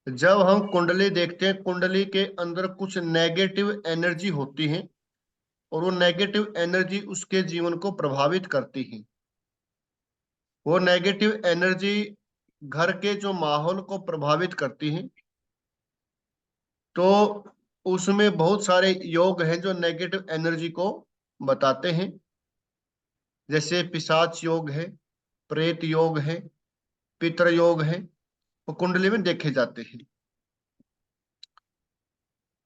जब हम कुंडली देखते हैं, कुंडली के अंदर कुछ नेगेटिव एनर्जी होती है और वो नेगेटिव एनर्जी उसके जीवन को प्रभावित करती है। वो नेगेटिव एनर्जी घर के जो माहौल को प्रभावित करती है। तो उसमें बहुत सारे योग हैं जो नेगेटिव एनर्जी को बताते हैं, जैसे पिशाच योग है, प्रेत योग है, पितृ योग है, वो कुंडली में देखे जाते हैं।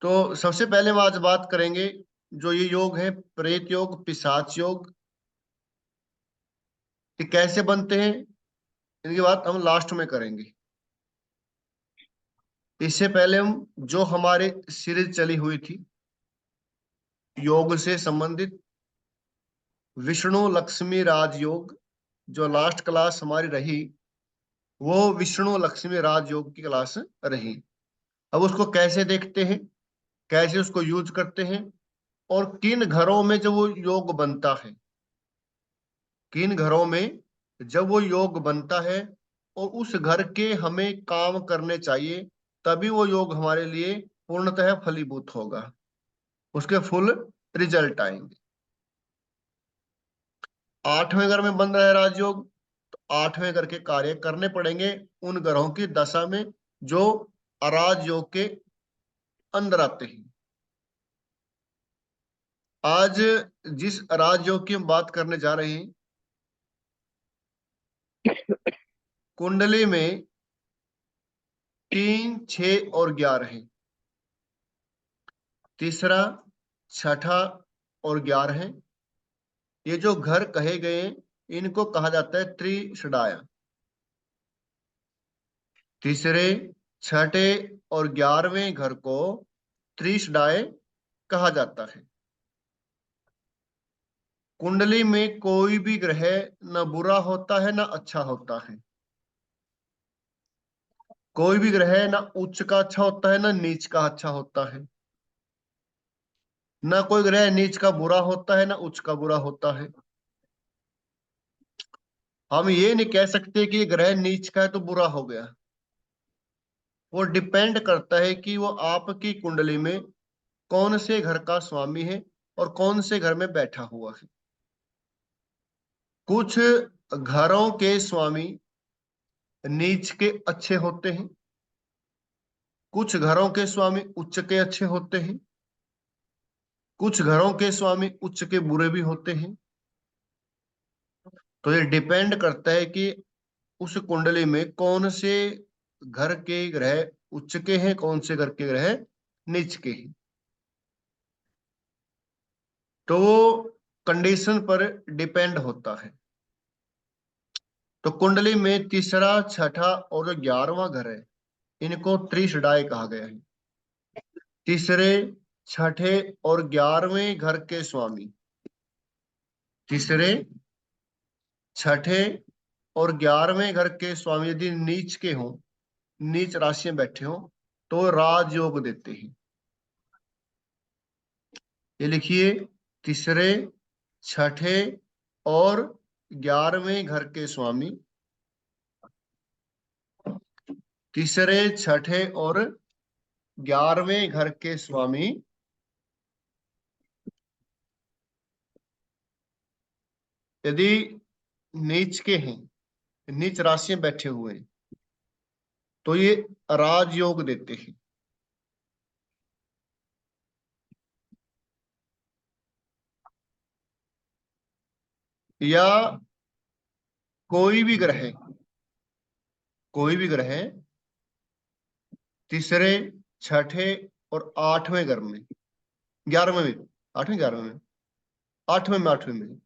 तो सबसे पहले हम आज बात करेंगे जो ये योग है, प्रेत योग, पिशाच योग, ये कैसे बनते हैं, इनकी बात हम लास्ट में करेंगे। इससे पहले हम जो हमारे सीरीज चली हुई थी योग से संबंधित, विष्णु लक्ष्मी राजयोग, जो लास्ट क्लास हमारी रही वो विष्णु लक्ष्मी राजयोग की क्लास रही। अब उसको कैसे देखते हैं, कैसे उसको यूज करते हैं, और किन घरों में जब वो योग बनता है, किन घरों में जब वो योग बनता है और उस घर के हमें काम करने चाहिए, तभी वो योग हमारे लिए पूर्णतः फलीभूत होगा, उसके फुल रिजल्ट आएंगे। आठवें घर में बन रहा है राजयोग, तो आठवें घर के कार्य करने पड़ेंगे उन ग्रहों की दशा में जो अराज योग के अंदर आते हैं। आज जिस राजयोग की हम बात करने जा रहे हैं, कुंडली में 3, 6 और 11 है। तीसरा, छठा और 11 है। ये जो घर कहे गए हैं, इनको कहा जाता है त्रिशडाया। तीसरे, छठे और 11वें घर को त्रिशडाय कहा जाता है। कुंडली में कोई भी ग्रह न बुरा होता है न अच्छा होता है। कोई भी ग्रह न उच्च का अच्छा होता है न नीच का अच्छा होता है। न कोई ग्रह नीच का बुरा होता है न उच्च का बुरा होता है। हम ये नहीं कह सकते कि ग्रह नीच का है तो बुरा हो गया। वो डिपेंड करता है कि वो आपकी कुंडली में कौन से घर का स्वामी है और कौन से घर में बैठा हुआ है। कुछ घरों के स्वामी नीच के अच्छे होते हैं, कुछ घरों के स्वामी उच्च के अच्छे होते हैं, कुछ घरों के स्वामी उच्च के बुरे भी होते हैं। तो ये डिपेंड करता है कि उस कुंडली में कौन से घर के ग्रह उच्च के हैं, कौन से घर के ग्रह नीच के हैं। तो वो कंडीशन पर डिपेंड होता है। तो कुंडली में तीसरा, छठा और जो 11वां घर है, इनको त्रिशडाय कहा गया है। तीसरे, छठे और 11वें घर के स्वामी, तीसरे, छठे और 11वें घर के स्वामी यदि नीच के हों, नीच राशि में बैठे हों, तो राजयोग देते हैं। ये लिखिए, तीसरे, छठे और 11वें घर के स्वामी, तीसरे, छठे और 11वें घर के स्वामी यदि नीच के हैं, नीच राशि में बैठे हुए हैं, तो ये राजयोग देते हैं। या कोई भी ग्रह, कोई भी ग्रह तीसरे, छठे और 8वें घर में, 11वें में, 8वें 11वें में, 8वें में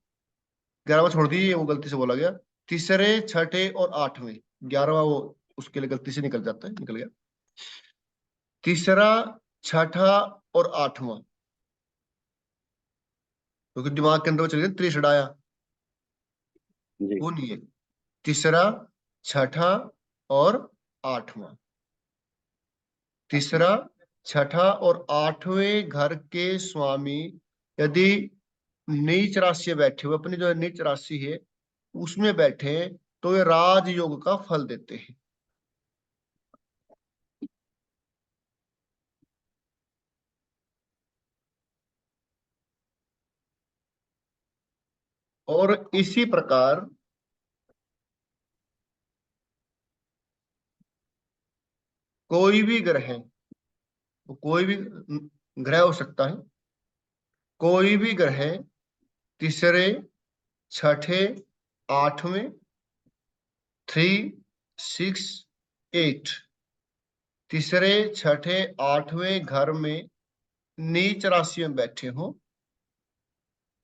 11वां छोड़ दीजिए, वो गलती से बोला गया। तीसरे, छठे और 8वें, 11वां वो उसके लिए गलती से निकल जाता है, निकल गया। तीसरा, छठा और 8वां, क्योंकि दिमाग के अंदर वो चल गया त्रिशडाया, जी। वो नहीं है। तीसरा, छठा और 8वां, तीसरा, छठा और 8वें घर के स्वामी यदि नीच राशि में बैठे हुए, अपनी जो नीच राशि है उसमें बैठे, तो ये राजयोग का फल देते हैं। और इसी प्रकार कोई भी ग्रह, कोई भी ग्रह हो सकता है, कोई भी ग्रह तीसरे, छठे, आठवें, 3, 6, 8, तीसरे, छठे, आठवें घर में नीच राशि में बैठे हो,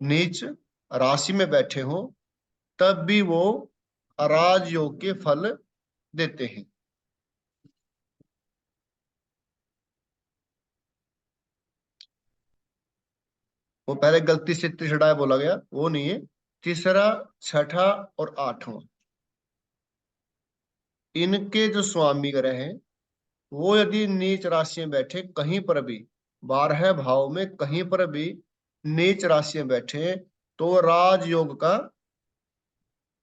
नीच राशि में बैठे हो, तब भी वो राजयोग के फल देते हैं। वो पहले गलती से तीसरा बोला गया, वो नहीं है। तीसरा, छठा और आठवां, इनके जो स्वामी ग्रह हैं, वो यदि नीच राशि में बैठे कहीं पर भी, 12 भाव में कहीं पर भी नीच राशि में बैठे, तो वो राजयोग का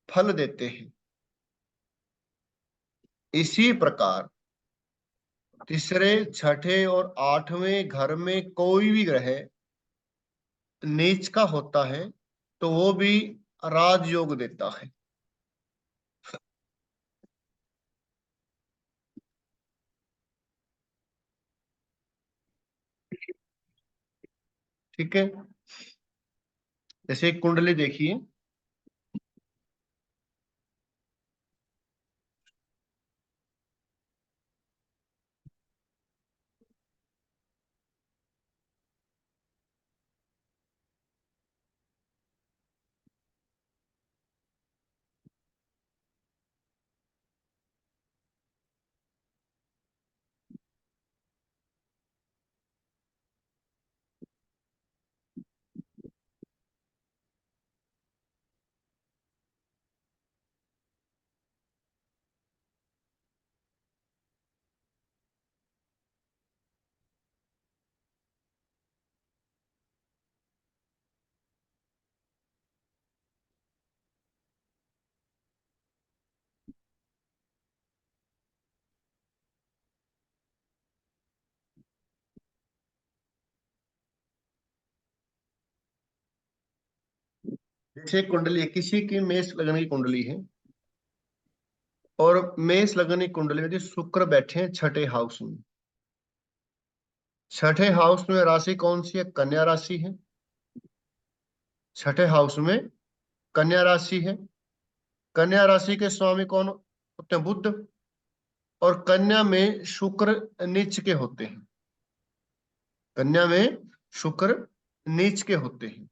फल देते हैं। इसी प्रकार तीसरे, छठे और आठवें घर में कोई भी ग्रह नीच का होता है तो वो भी राजयोग देता है। ठीक है, जैसे एक कुंडली देखिए। जैसे कुंडली है, किसी की मेष लग्न की कुंडली है, और मेष लग्न की कुंडली में यदि शुक्र बैठे हैं छठे हाउस में, छठे हाउस में राशि कौन सी है? कन्या राशि है। छठे हाउस में कन्या राशि है। कन्या राशि के स्वामी कौन होते हैं? बुध। और कन्या में शुक्र नीच के होते हैं। कन्या में शुक्र नीच के होते हैं।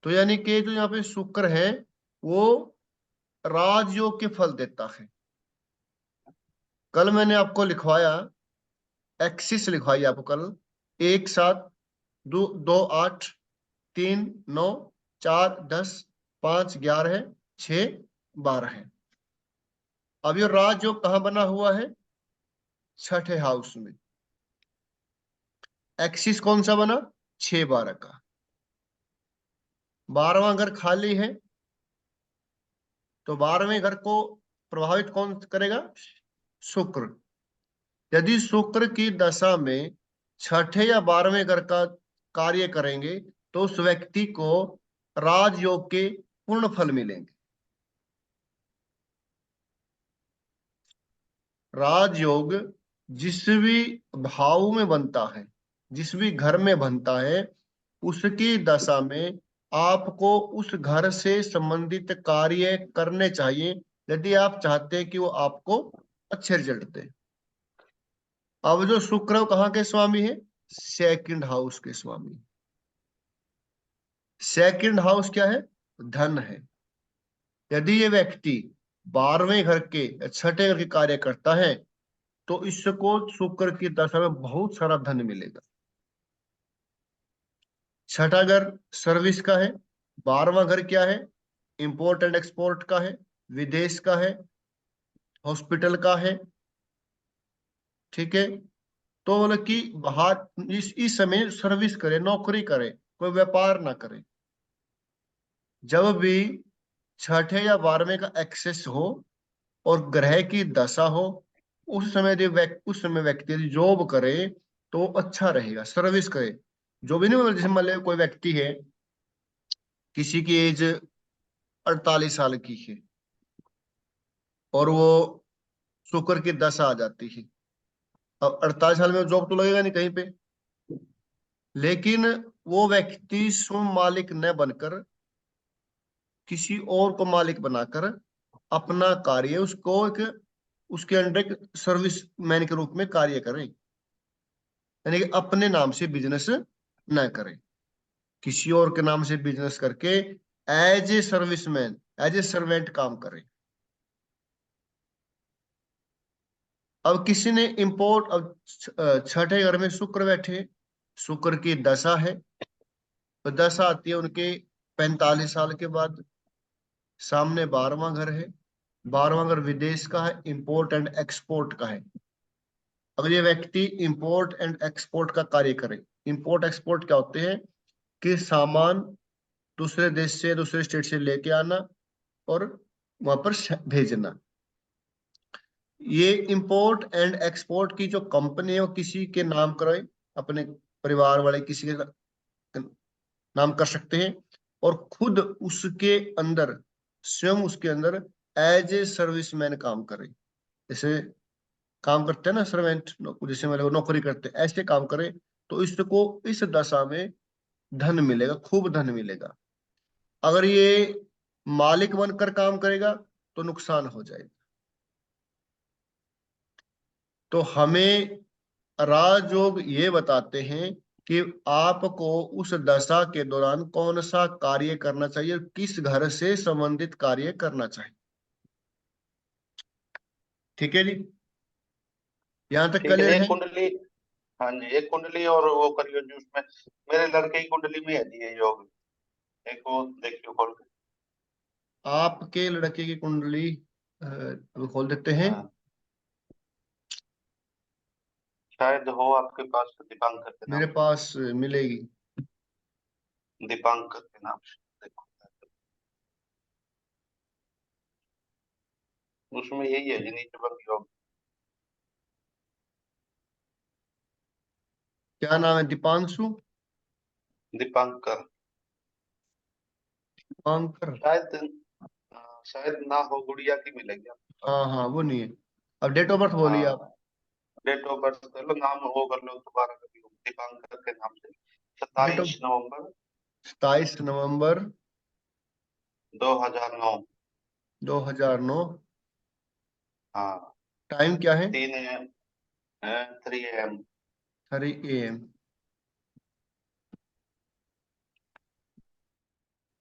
तो यानी कि जो यहाँ पे शुक्र है, वो राजयोग के फल देता है। कल मैंने आपको लिखवाया, एक्सिस लिखवाई आपको कल, 1, 7, 2, 2, 8, 3, 9, 4, 10, 5, 11, 6, 12 है। अब ये राजयोग कहाँ बना हुआ है? छठे हाउस में। एक्सिस कौन सा बना? 6, 12 का। 12वां घर खाली है, तो 12वें घर को प्रभावित कौन करेगा? शुक्र। यदि शुक्र की दशा में छठे या 12वें घर का कार्य करेंगे, तो उस व्यक्ति को राजयोग के पूर्ण फल मिलेंगे। राजयोग जिस भी भाव में बनता है, जिस भी घर में बनता है, उसकी दशा में आपको उस घर से संबंधित कार्य करने चाहिए, यदि आप चाहते हैं कि वो आपको अच्छे रिजल्ट दे। अब जो शुक्र है वो कहाँ के स्वामी है? सेकंड हाउस के स्वामी। सेकंड हाउस क्या है? धन है। यदि ये व्यक्ति 12वें घर के या छठे घर के कार्य करता है, तो इसको शुक्र की दशा में बहुत सारा धन मिलेगा। छठा घर सर्विस का है। 12वां घर क्या है? इंपोर्ट एंड एक्सपोर्ट का है, विदेश का है, हॉस्पिटल का है। ठीक है, तो बोले कि बाहर इस समय सर्विस करे, नौकरी करे, कोई व्यापार ना करे। जब भी छठे या 12वें का एक्सेस हो और ग्रह की दशा हो, उस समय उस समय व्यक्ति यदि जॉब करे तो अच्छा रहेगा, सर्विस करे। जो भी नहीं, मतलब जैसे मान लो कोई व्यक्ति है, किसी की एज 48 साल की है और वो शुक्र की दशा आ जाती है। अब 48 साल में जॉब तो लगेगा नहीं कहीं पे, लेकिन वो व्यक्ति स्वयं मालिक न बनकर किसी और को मालिक बनाकर अपना कार्य उसको एक उसके अंडर एक सर्विस मैन के रूप में कार्य करे, यानी कि अपने नाम से बिजनेस न करे, किसी और के नाम से बिजनेस करके as a serviceman, as a servant काम करे। अब किसी ने इंपोर्ट, अब छठे घर में शुक्र बैठे, शुक्र की दशा है, तो दशा आती है उनके 45 साल के बाद। सामने 12वां घर है, 12वां घर विदेश का है, इंपोर्ट एंड एक्सपोर्ट का है। अगर ये व्यक्ति इंपोर्ट एंड एक्सपोर्ट का कार्य करे, इंपोर्ट एक्सपोर्ट क्या होते हैं कि सामान दूसरे देश से, दूसरे स्टेट से लेके आना और वहां पर भेजना। ये इंपोर्ट एंड एक्सपोर्ट की जो कंपनी है वो किसी के नाम कराए, अपने परिवार वाले किसी के नाम कर सकते हैं, और खुद उसके अंदर, स्वयं उसके अंदर एज ए सर्विसमैन काम करे। जैसे काम करते हैं ना सर्वेंट, जैसे वाले नौकरी करते हैं, ऐसे काम करे, तो इसको इस दशा में धन मिलेगा, खूब धन मिलेगा। अगर ये मालिक बनकर काम करेगा तो नुकसान हो जाएगा। तो हमें राजयोग ये बताते हैं कि आपको उस दशा के दौरान कौन सा कार्य करना चाहिए, किस घर से संबंधित कार्य करना चाहिए। ठीक है जी, यहां तक ठीक है। क्लियर एक है? कुंडली, हाँ जी, एक कुंडली और वो करियो जी, उसमें मेरे लड़के की कुंडली में है जी ये योग। एक वो देखियो खोल के। आपके लड़के की कुंडली अभी खोल देते हैं। हाँ, शायद हो आपके पास, दीपांकर के नाम मेरे पास मिलेगी। से, दीपांकर के नाम से देखो। उसमें यही है जी, नीचवक योग। क्या नाम है? दीपांशु? दीपांकर। दीपांकर? शायद, शायद ना हो, गुड़िया की मिलेगी आपको। हाँ हाँ, वो नहीं है। अब डेट ऑफ बर्थ बोलिए आप। हाँ, डेट ऑफ बर्थ कर लो, नाम वो कर लो दोबारा कर लो, दीपांकर के नाम से। डेट ऑफ 27 नवंबर 27 नवंबर 2009। 2009। हाँ, टाइम क्या है? 3 AM, 3 AM। 3 AM।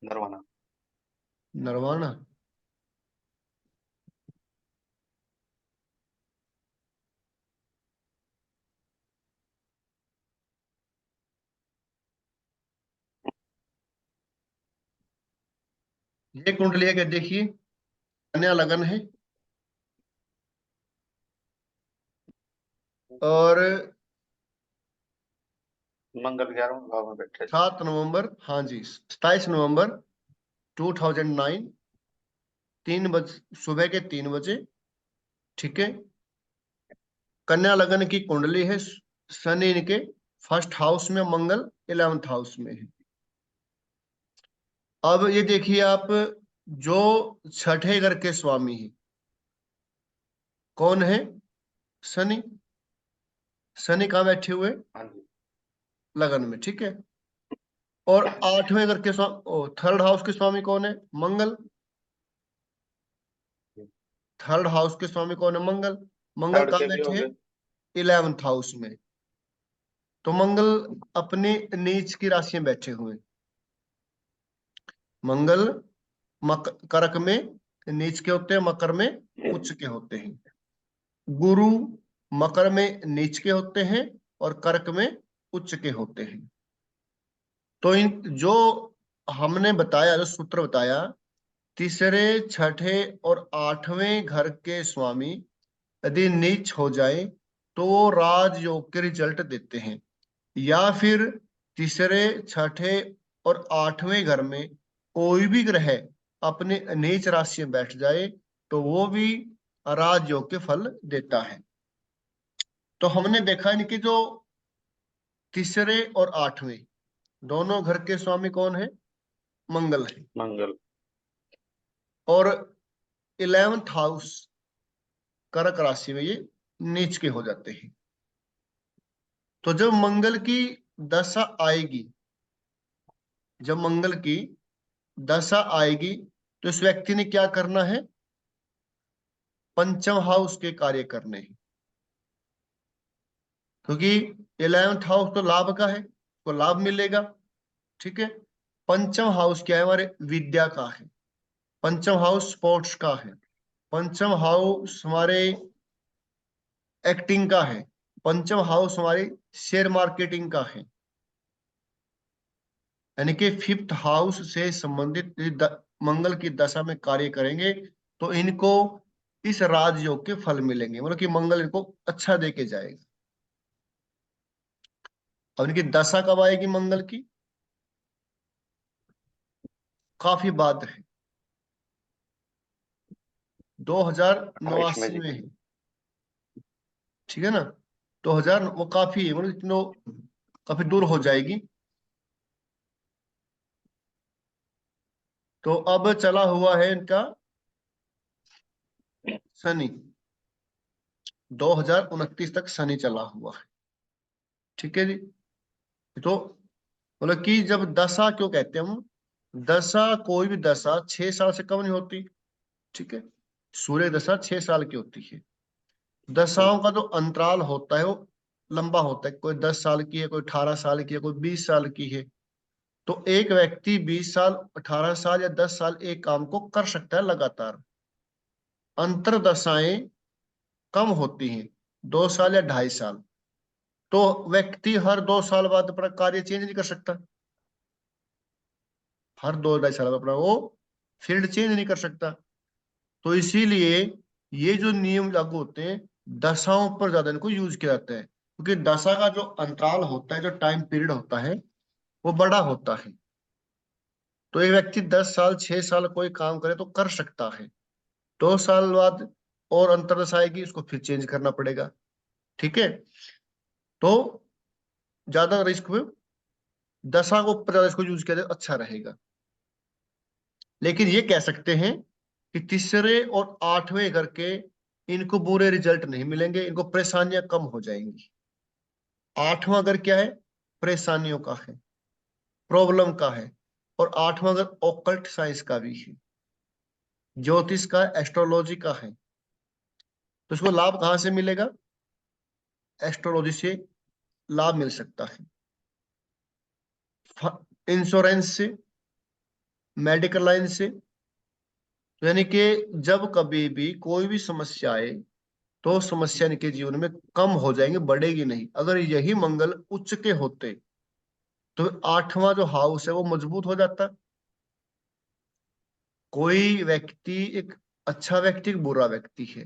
Narwana. Narwana. ये कुंडली है क्या? देखिए, कन्या लगन है और मंगल 11वें भाव में बैठे। 7 नवंबर, हाँ जी, 27 नवंबर 2009, 3 बज, सुबह के 3 बजे। ठीक है, कन्या लगन की कुंडली है, शनि इनके फर्स्ट हाउस में, मंगल 11th हाउस में है। अब ये देखिए आप, जो छठे घर के स्वामी है कौन है? शनि। शनि कहाँ बैठे हुए? हाँ जी। लगन में, ठीक है। और 8वें घर के स्वामी, थर्ड हाउस के स्वामी कौन है? मंगल। थर्ड हाउस के स्वामी कौन है? मंगल। मंगल थर्ड कहाँ के भी हो बैठे हैं? गए। 11th हाउस में। तो मंगल अपने नीच की राशि में बैठे हुए। मंगल करक में नीच के होते हैं, मकर में उच्च के होते हैं। गुरु मकर में नीच के होते हैं और कर्क में उच्च के होते हैं। तो इन जो हमने बताया, जो सूत्र बताया, तीसरे, छठे और 8वें घर के स्वामी यदि नीच हो जाए तो वो राजयोग के रिजल्ट देते हैं, या फिर तीसरे, छठे और 8वें घर में कोई भी ग्रह अपने नीच राशि में बैठ जाए तो वो भी राजयोग के फल देता है। तो हमने देखा इनकी जो तीसरे और 8वें दोनों घर के स्वामी कौन है? मंगल है, मंगल। और 11th हाउस कर्क राशि में ये नीच के हो जाते हैं। तो जब मंगल की दशा आएगी, जब मंगल की दशा आएगी, तो इस व्यक्ति ने क्या करना है? पंचम हाउस के कार्य करने हैं, क्योंकि 11th हाउस तो लाभ का है, तो लाभ मिलेगा। ठीक है। पंचम हाउस क्या है? हमारे विद्या का है। पंचम हाउस स्पोर्ट्स का है। पंचम हाउस हमारे एक्टिंग का है। पंचम हाउस हमारे शेयर मार्केटिंग का है। यानी कि 5th हाउस से संबंधित यदि मंगल की दशा में कार्य करेंगे तो इनको इस राजयोग के फल मिलेंगे, मतलब कि मंगल इनको अच्छा दे के जाएगा। अब इनकी दशा कब आएगी मंगल की? काफी बाद है, 28 में 2089 जी। में है। ठीक है ना? 2000 वो काफी है, मतलब इतनो काफी दूर हो जाएगी। तो अब चला हुआ है इनका शनि, 2029 तक शनि चला हुआ है। ठीक है जी। तो मतलब कि जब दशा क्यों कहते हैं हम? दशा, कोई भी दशा 6 साल से कम नहीं होती। ठीक है। सूर्य दशा 6 साल की होती है। दशाओं का जो अंतराल होता है वो लंबा होता है, कोई 10 साल की है, कोई 18 साल की है, कोई 20 साल की है। तो एक व्यक्ति 20 साल, 18 साल या 10 साल एक काम को कर सकता है लगातार। अंतरदशाएं कम होती हैं, 2 साल या 2.5 साल। तो व्यक्ति हर 2 साल बाद अपना कार्य चेंज नहीं कर सकता, हर 2 2.5 साल बाद अपना वो फील्ड चेंज नहीं कर सकता। तो इसीलिए ये जो नियम लागू होते हैं, दशाओं पर ज्यादा इनको यूज किया जाता है, क्योंकि दशा का जो अंतराल होता है, जो टाइम पीरियड होता है, वो बड़ा होता है। तो एक व्यक्ति 10 साल 6 साल कोई काम करे तो कर सकता है, 2 साल बाद और अंतरदशा आएगी, उसको फिर चेंज करना पड़ेगा। ठीक है। तो ज्यादा रिस्क में दशा को ऊपर ज्यादा इसको यूज किया जाए तो अच्छा रहेगा। लेकिन ये कह सकते हैं कि तीसरे और 8वें घर के इनको बुरे रिजल्ट नहीं मिलेंगे, इनको परेशानियां कम हो जाएंगी। 8वां घर क्या है? परेशानियों का है, प्रॉब्लम का है। और 8वां घर ऑकल्ट साइंस का भी है, ज्योतिष का, एस्ट्रोलॉजी का है। तो इसको लाभ कहाँ से मिलेगा? एस्ट्रोलॉजी से लाभ मिल सकता है, इंश्योरेंस से, मेडिकल लाइन से। तो यानी कि जब कभी भी कोई भी समस्या आए तो समस्या इनके जीवन में कम हो जाएंगे, बढ़ेगी नहीं। अगर यही मंगल उच्च के होते तो 8वां जो हाउस है वो मजबूत हो जाता। कोई व्यक्ति एक अच्छा व्यक्ति, एक बुरा व्यक्ति है,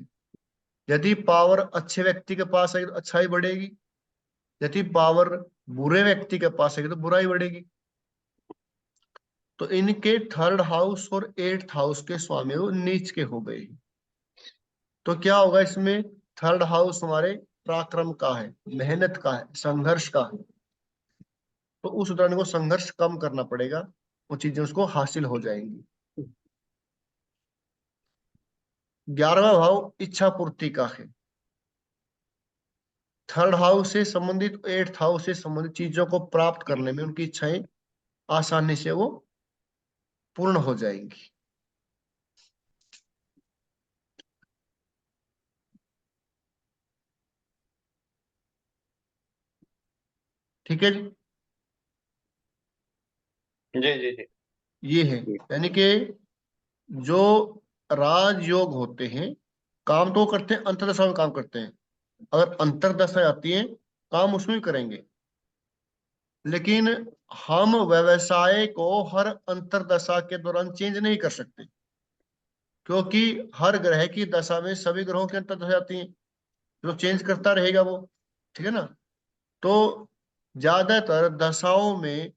यदि पावर अच्छे व्यक्ति के पास है तो अच्छाई बढ़ेगी, यदि पावर बुरे व्यक्ति के पास है तो बुराई बढ़ेगी। तो इनके 3rd हाउस और 8th हाउस के स्वामी वो नीच के हो गए। तो क्या होगा इसमें? 3rd हाउस हमारे पराक्रम का है, मेहनत का है, संघर्ष का है। तो उस उदाहरण को संघर्ष कम करना पड़ेगा, वो चीजें उसको हासिल हो जाएंगी। 11वां भाव इच्छा पूर्ति का है। 3rd हाउस से संबंधित, 8th हाउस से संबंधित चीजों को प्राप्त करने में उनकी इच्छाएं आसानी से वो पूर्ण हो जाएंगी। ठीक है जी। जी जी जी। ये है, यानी कि जो राजयोग होते हैं, काम तो वो करते हैं, अंतरदशा में काम करते हैं। अगर अंतरदशा आती है, काम उसमें भी करेंगे। लेकिन हम व्यवसाय को हर अंतरदशा के दौरान चेंज नहीं कर सकते, क्योंकि हर ग्रह की दशा में सभी ग्रहों की अंतरदशा आती है, जो चेंज करता रहेगा वो। ठीक है ना? तो ज्यादातर दशाओं में,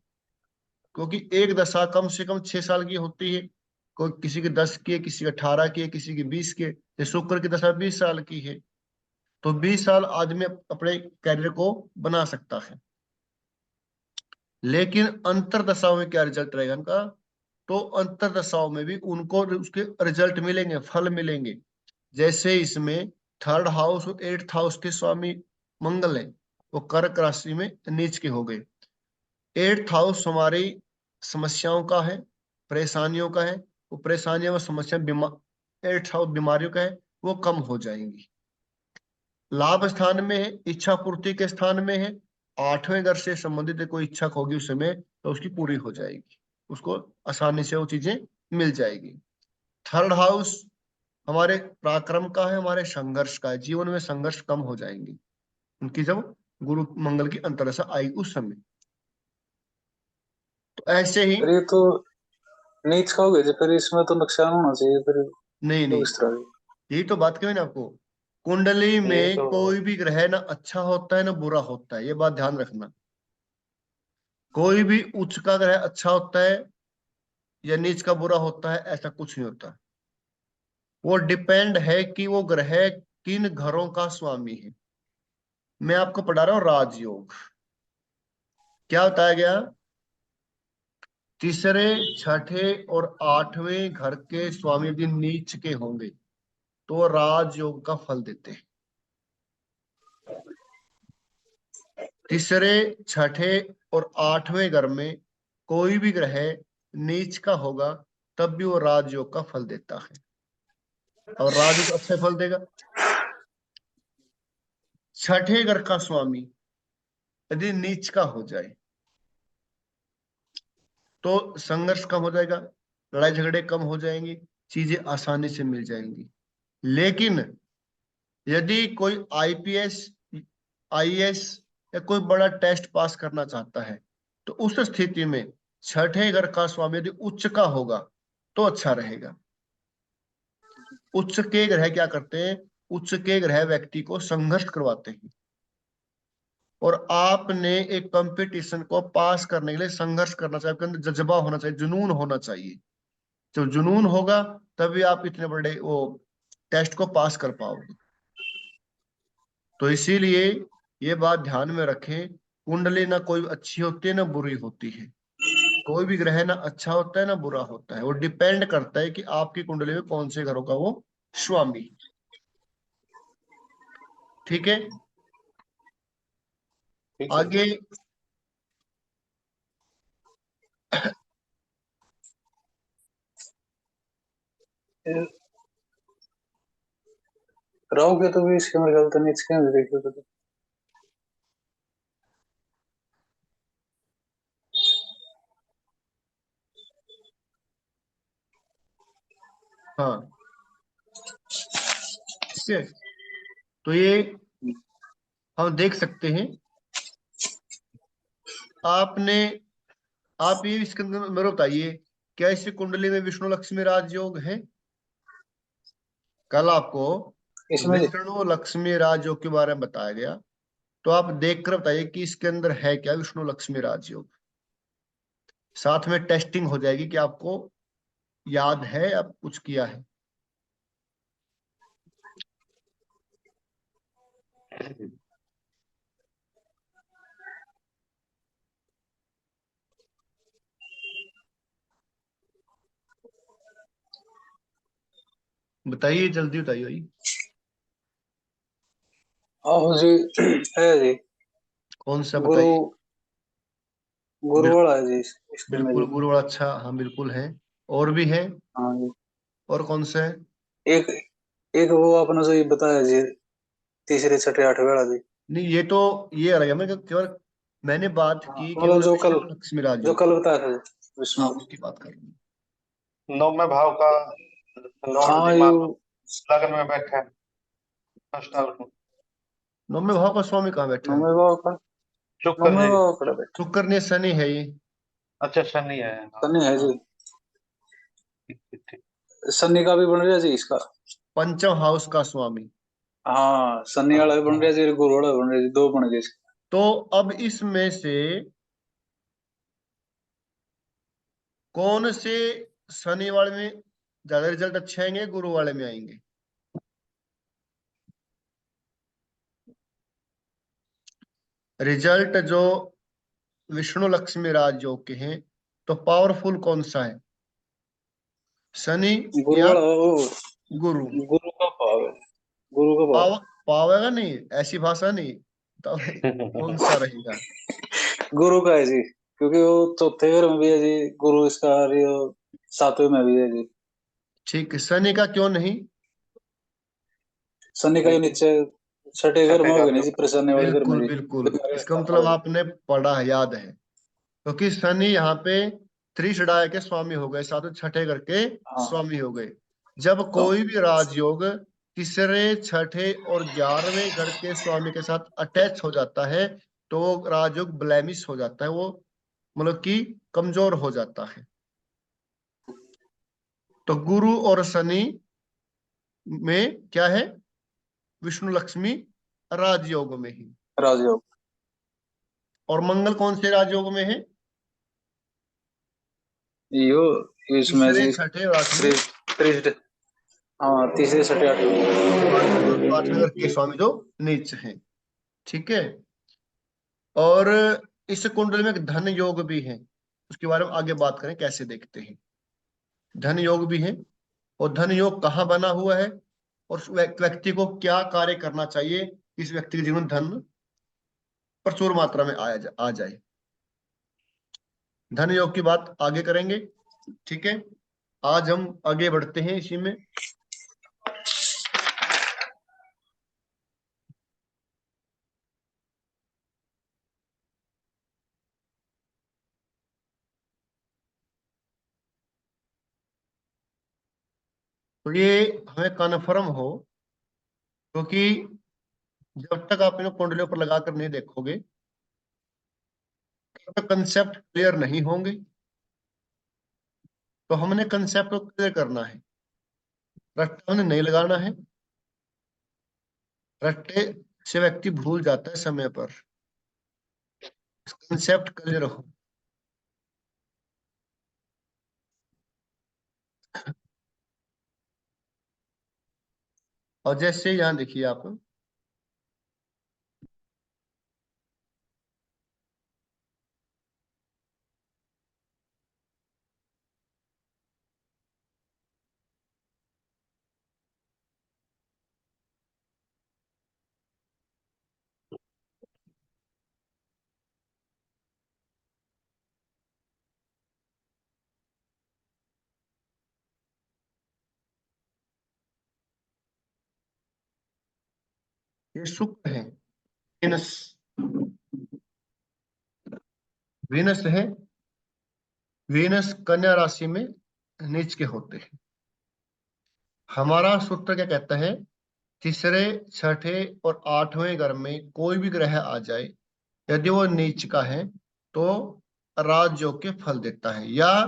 क्योंकि एक दशा कम से कम 6 साल की होती है, कोई किसी की 10 की है, किसी की 18 की है, किसी की 20 की है। ये शुक्र की दशा 20 साल की है। तो 20 साल आदमी अपने कैरियर को बना सकता है। लेकिन अंतरदशाओं में क्या रिजल्ट रहेगा इनका? तो अंतरदशाओं में भी उनको उसके रिजल्ट मिलेंगे, फल मिलेंगे। जैसे इसमें थर्ड हाउस और एट्थ हाउस के स्वामी मंगल है, वो कर्क राशि में नीच के हो गए। एट्थ हाउस हमारी समस्याओं का है, परेशानियों का है। वो परेशानियां व समस्या एट्थ हाउस बीमारियों का है, वो कम हो जाएंगी। लाभ स्थान में है, इच्छा पूर्ति के स्थान में है। आठवें घर से संबंधित कोई इच्छा होगी उस समय, तो उसकी पूरी हो जाएगी, उसको आसानी से वो चीजें मिल जाएगी। थर्ड हाउस हमारे पराक्रम का है, हमारे संघर्ष का है। जीवन में संघर्ष कम हो जाएंगे उनकी, जब गुरु मंगल की अंतर्दशा आई उस समय। तो ऐसे ही फिर ये तो नीच का हो गया जी, फिर इसमें तो नुकसान होना चाहिए फिर। नहीं तो नहीं, इस तरह यही तो बात कही ना आपको। कुंडली ये में तो कोई भी ग्रह ना अच्छा होता है ना बुरा होता है, ये बात ध्यान रखना। कोई भी उच्च का ग्रह अच्छा होता है या नीच का बुरा होता है, ऐसा कुछ नहीं होता। वो डिपेंड है कि वो ग्रह किन घरों का स्वामी है। मैं आपको पढ़ा रहा हूँ राजयोग। क्या बताया गया? तीसरे, छठे और आठवें घर के स्वामी यदि नीच के होंगे तो वो राजयोग का फल देते हैं। तीसरे, छठे और आठवें घर में कोई भी ग्रह नीच का होगा तब भी वो राजयोग का फल देता है, और राजयोग अच्छा फल देगा। छठे घर का स्वामी यदि नीच का हो जाए तो संघर्ष कम हो जाएगा, लड़ाई झगड़े कम हो जाएंगी, चीजें आसानी से मिल जाएंगी। लेकिन यदि कोई आईपीएस, आईएएस या कोई बड़ा टेस्ट पास करना चाहता है, तो उस स्थिति में छठे घर का स्वामी यदि उच्च का होगा तो अच्छा रहेगा। उच्च के ग्रह क्या करते हैं? उच्च के ग्रह व्यक्ति को संघर्ष करवाते हैं, और आपने एक कंपटीशन को पास करने के लिए संघर्ष करना चाहिए, आपके अंदर जज्बा होना चाहिए, जुनून होना चाहिए। जब जुनून होगा तभी आप इतने बड़े वो टेस्ट को पास कर पाओगे। तो इसीलिए ये बात ध्यान में रखें, कुंडली ना कोई अच्छी होती है ना बुरी होती है। कोई भी ग्रह ना अच्छा होता है ना बुरा होता है, वो डिपेंड करता है कि आपकी कुंडली में कौन से घरों का वो स्वामी है। ठीक है, ठीक है आगे। ये राहु के तो भी इसके मेरे ख्याल से नीच के हैं, देखिए तो। हाँ, ठीक है। तो ये हम देख सकते हैं। आपने, आप ये इसके अंदर मेरे बताइए, क्या इस कुंडली में विष्णु लक्ष्मी राजयोग है? कल आपको इसमें जी विष्णु लक्ष्मी राजयोग के बारे में बताया गया, तो आप देख कर बताइए कि इसके अंदर है क्या विष्णु लक्ष्मी राजयोग। साथ में टेस्टिंग हो जाएगी कि आपको याद है, आप कुछ किया है। बताइए, जल्दी बताइए भाई। आहो जी है जी। कौन सा गुरु, बताइए। गुरु बिल्कुल, वाला है जी इसके में बिल्कुल जी। गुरु वाला, अच्छा, हाँ बिल्कुल है। और भी है? हाँ जी। और कौन सा है? एक एक वो आपने जो ये बताया जी, तीसरे छठे आठवें वाला जी। नहीं, ये तो ये अलग है। मैं केवल, मैंने बात हाँ, की मतलब केवल जो विष्णु लक्ष्मी राजयोग कल की। बताया था जी, हाँ, विष्णु। उसकी बात कर रही हूँ। नौवें भाव का लॉर्ड हाँ जी ये मान लो लगन में बैठे हैं, फर्स्ट हाउस में। नौवें भाव का स्वामी कहाँ बैठा है? नौवें भाव का, शुक्र नौवें जी। भाव का बैठा। शुक्र ने शनि है ये। अच्छा शनि है, हाँ। शनि है हाँ, जी। ठीक ठीक ठीक। शनि का भी बन रहा जी इसका। पंचम हाउस का स्वामी। हाँ शनि हाँ वाला भी बन हाँ। रहा जी, गुरु वाला भी बन रहा जी, दो बन गए इसके। तो अब इसमें से कौन से शनि वाले में ज्यादा रिजल्ट अच्छे आएंगे, गुरु वाले में आएंगे? रिजल्ट जो विष्णु लक्ष्मी राज योग के हैं, तो पावरफुल कौन सा है? शनि गुरु या वाला वो गुरु। गुरु का भाव है, गुरु का भाव। पावेगा नहीं, ऐसी भाषा नहीं, तो कौन सा रहेगा? गुरु का है जी, क्योंकि वो चौथे घर में भी है जी गुरु, इसका और ये सातवें में भी है जी। ठीक है, शनि का क्यों नहीं? शनि का जो नीचे छठे घर में छठे हो गया घर नहीं में। जी, परेशानी वाले घर में बिल्कुल जी। बिल्कुल, बीमारी इसका स्थान मतलब वाले। आपने पढ़ा है, याद है, क्योंकि शनि यहाँ पे त्रिषडाय के स्वामी हो गए, साथ में छठे घर के हाँ स्वामी हो गए। जब तो कोई भी राजयोग तीसरे, छठे और 11वें घर के स्वामी के साथ अटैच हो जाता है, तो वो राजयोग ब्लेमिश हो जाता है, वो मतलब कि कमजोर हो जाता है। तो गुरु और शनि में क्या है? विष्णु लक्ष्मी राजयोग में ही। राजयोग। और मंगल कौन से राजयोग में है? यो इसमें तीसरे, जी छठे और 8वें। त्रिश, हाँ तीसरे छठे आठवें। और 8वें घर के स्वामी जो नीच हैं। ठीक है। और इस कुंडली में एक धन योग भी है, उसके बारे में आगे बात करें, कैसे देखते हैं। धन योग भी है, और धन योग कहाँ बना हुआ है, और उस व्यक्ति को क्या कार्य करना चाहिए, इस व्यक्ति के जीवन में धन प्रचुर मात्रा में आ जाए। धन योग की बात आगे करेंगे। ठीक है, आज हम आगे बढ़ते हैं इसी में। तो ये हमें कन्फर्म हो, क्योंकि जब तक आप इन कुंडलियों पर लगाकर नहीं देखोगे, तब तक कंसेप्ट क्लियर नहीं होंगे। तो हमने कंसेप्ट को क्लियर करना है, रट्टा हमने नहीं लगाना है। रट्टे से व्यक्ति भूल जाता है समय पर। कंसेप्ट क्लियर हो। और जैसे यहाँ देखिए आप, ये शुक्र है, वीनस, वीनस है। वीनस कन्या राशि में नीच के होते हैं। हमारा सूत्र क्या कहता है? तीसरे, छठे और 8वें घर में कोई भी ग्रह आ जाए, यदि वो नीच का है, तो राजयोग के फल देता है। या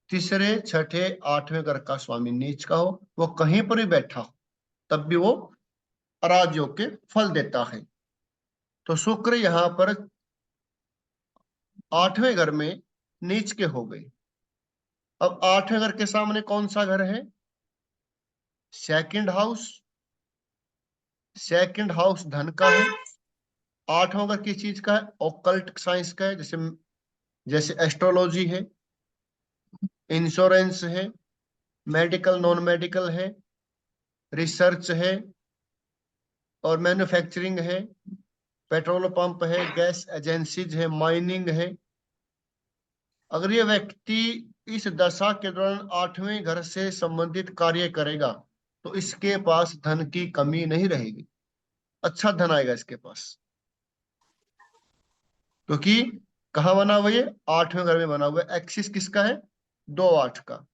तीसरे, छठे, 8वें घर का स्वामी नीच का हो, वो कहीं पर भी बैठा हो, तब भी वो राजयोग के फल देता है। तो शुक्र यहाँ पर 8वें घर में नीच के हो गए। अब 8वें घर के सामने कौन सा घर है? Second house. सेकंड हाउस धन का है। 8वां घर किस चीज का है? ऑकल्ट साइंस का है, जैसे जैसे एस्ट्रोलॉजी है, इंश्योरेंस है, मेडिकल नॉन मेडिकल है, रिसर्च है, और मैन्युफैक्चरिंग है, पेट्रोल पंप है, गैस एजेंसीज है, माइनिंग है। अगर ये व्यक्ति इस दशा के दौरान 8वें घर से संबंधित कार्य करेगा, तो इसके पास धन की कमी नहीं रहेगी, अच्छा धन आएगा इसके पास। क्योंकि कहाँ बना हुआ, ये 8वें घर में बना हुआ है। एक्सिस किसका है? 2 8 का।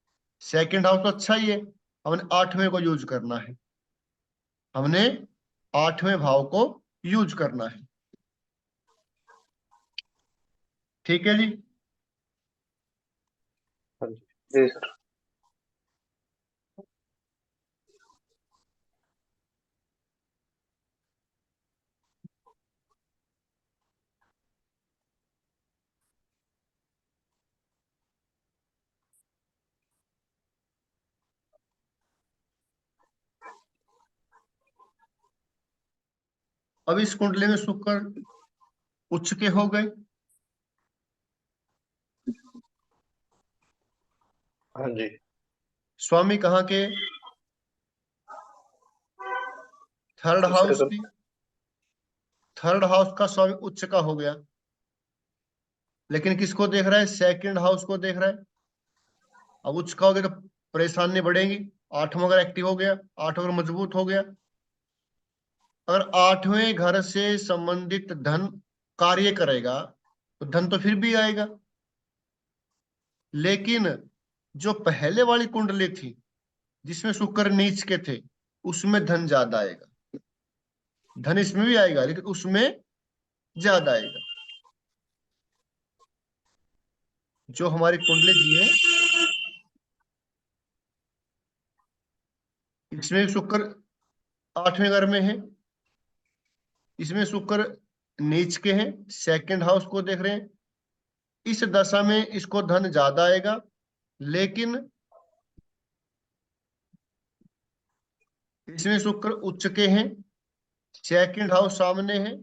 सेकंड हाउस तो अच्छा ही है, हमने 8वें को यूज करना है। हमने 8वें भाव को यूज करना है। ठीक है जी। हाँ जी। जी सर। अब इस कुंडली में शुक्र उच्च के हो गए। हाँ जी। स्वामी कहाँ के? थर्ड दूसरे हाउस की। थर्ड हाउस का स्वामी उच्च का हो गया, लेकिन किसको देख रहा है? सेकंड हाउस को देख रहा है। अब उच्च का हो गया तो परेशानी बढ़ेगी। आठवां अगर एक्टिव हो गया, आठवां अगर मजबूत हो गया, अगर आठवें घर से संबंधित धन कार्य करेगा तो धन तो फिर भी आएगा, लेकिन जो पहले वाली कुंडली थी जिसमें शुक्र नीच के थे, उसमें धन ज्यादा आएगा। धन इसमें भी आएगा लेकिन उसमें ज्यादा आएगा। जो हमारी कुंडली जी है, इसमें शुक्र आठवें घर में है, इसमें शुक्र नीच के हैं, सेकंड हाउस को देख रहे हैं। इस दशा में इसको धन ज्यादा आएगा, लेकिन इसमें शुक्र उच्च के हैं, सेकंड हाउस सामने है,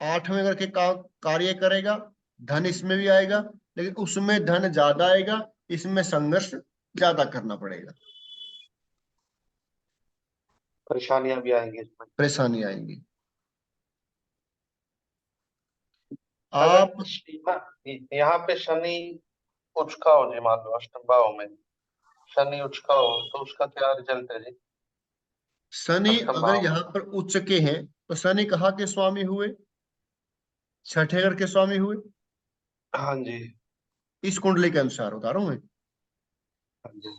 आठवें घर के कार्य करेगा, धन इसमें भी आएगा, लेकिन उसमें धन ज्यादा आएगा, इसमें संघर्ष ज्यादा करना पड़ेगा, परेशानियां भी आएंगी इसमें। परेशानी आएंगी। आप अगर यहाँ पे शनि उच्च का हो जी, मान लो अष्टम भाव में शनि उच्च का हो तो उसका क्या रिजल्ट है जी? शनि अष्टम अगर भाव में। यहाँ पर उच्च के हैं तो शनि कहाँ के स्वामी हुए? छठे घर के स्वामी हुए। हाँ जी। इस कुंडली के अनुसार बता रहा हूं मैं, हाँ जी।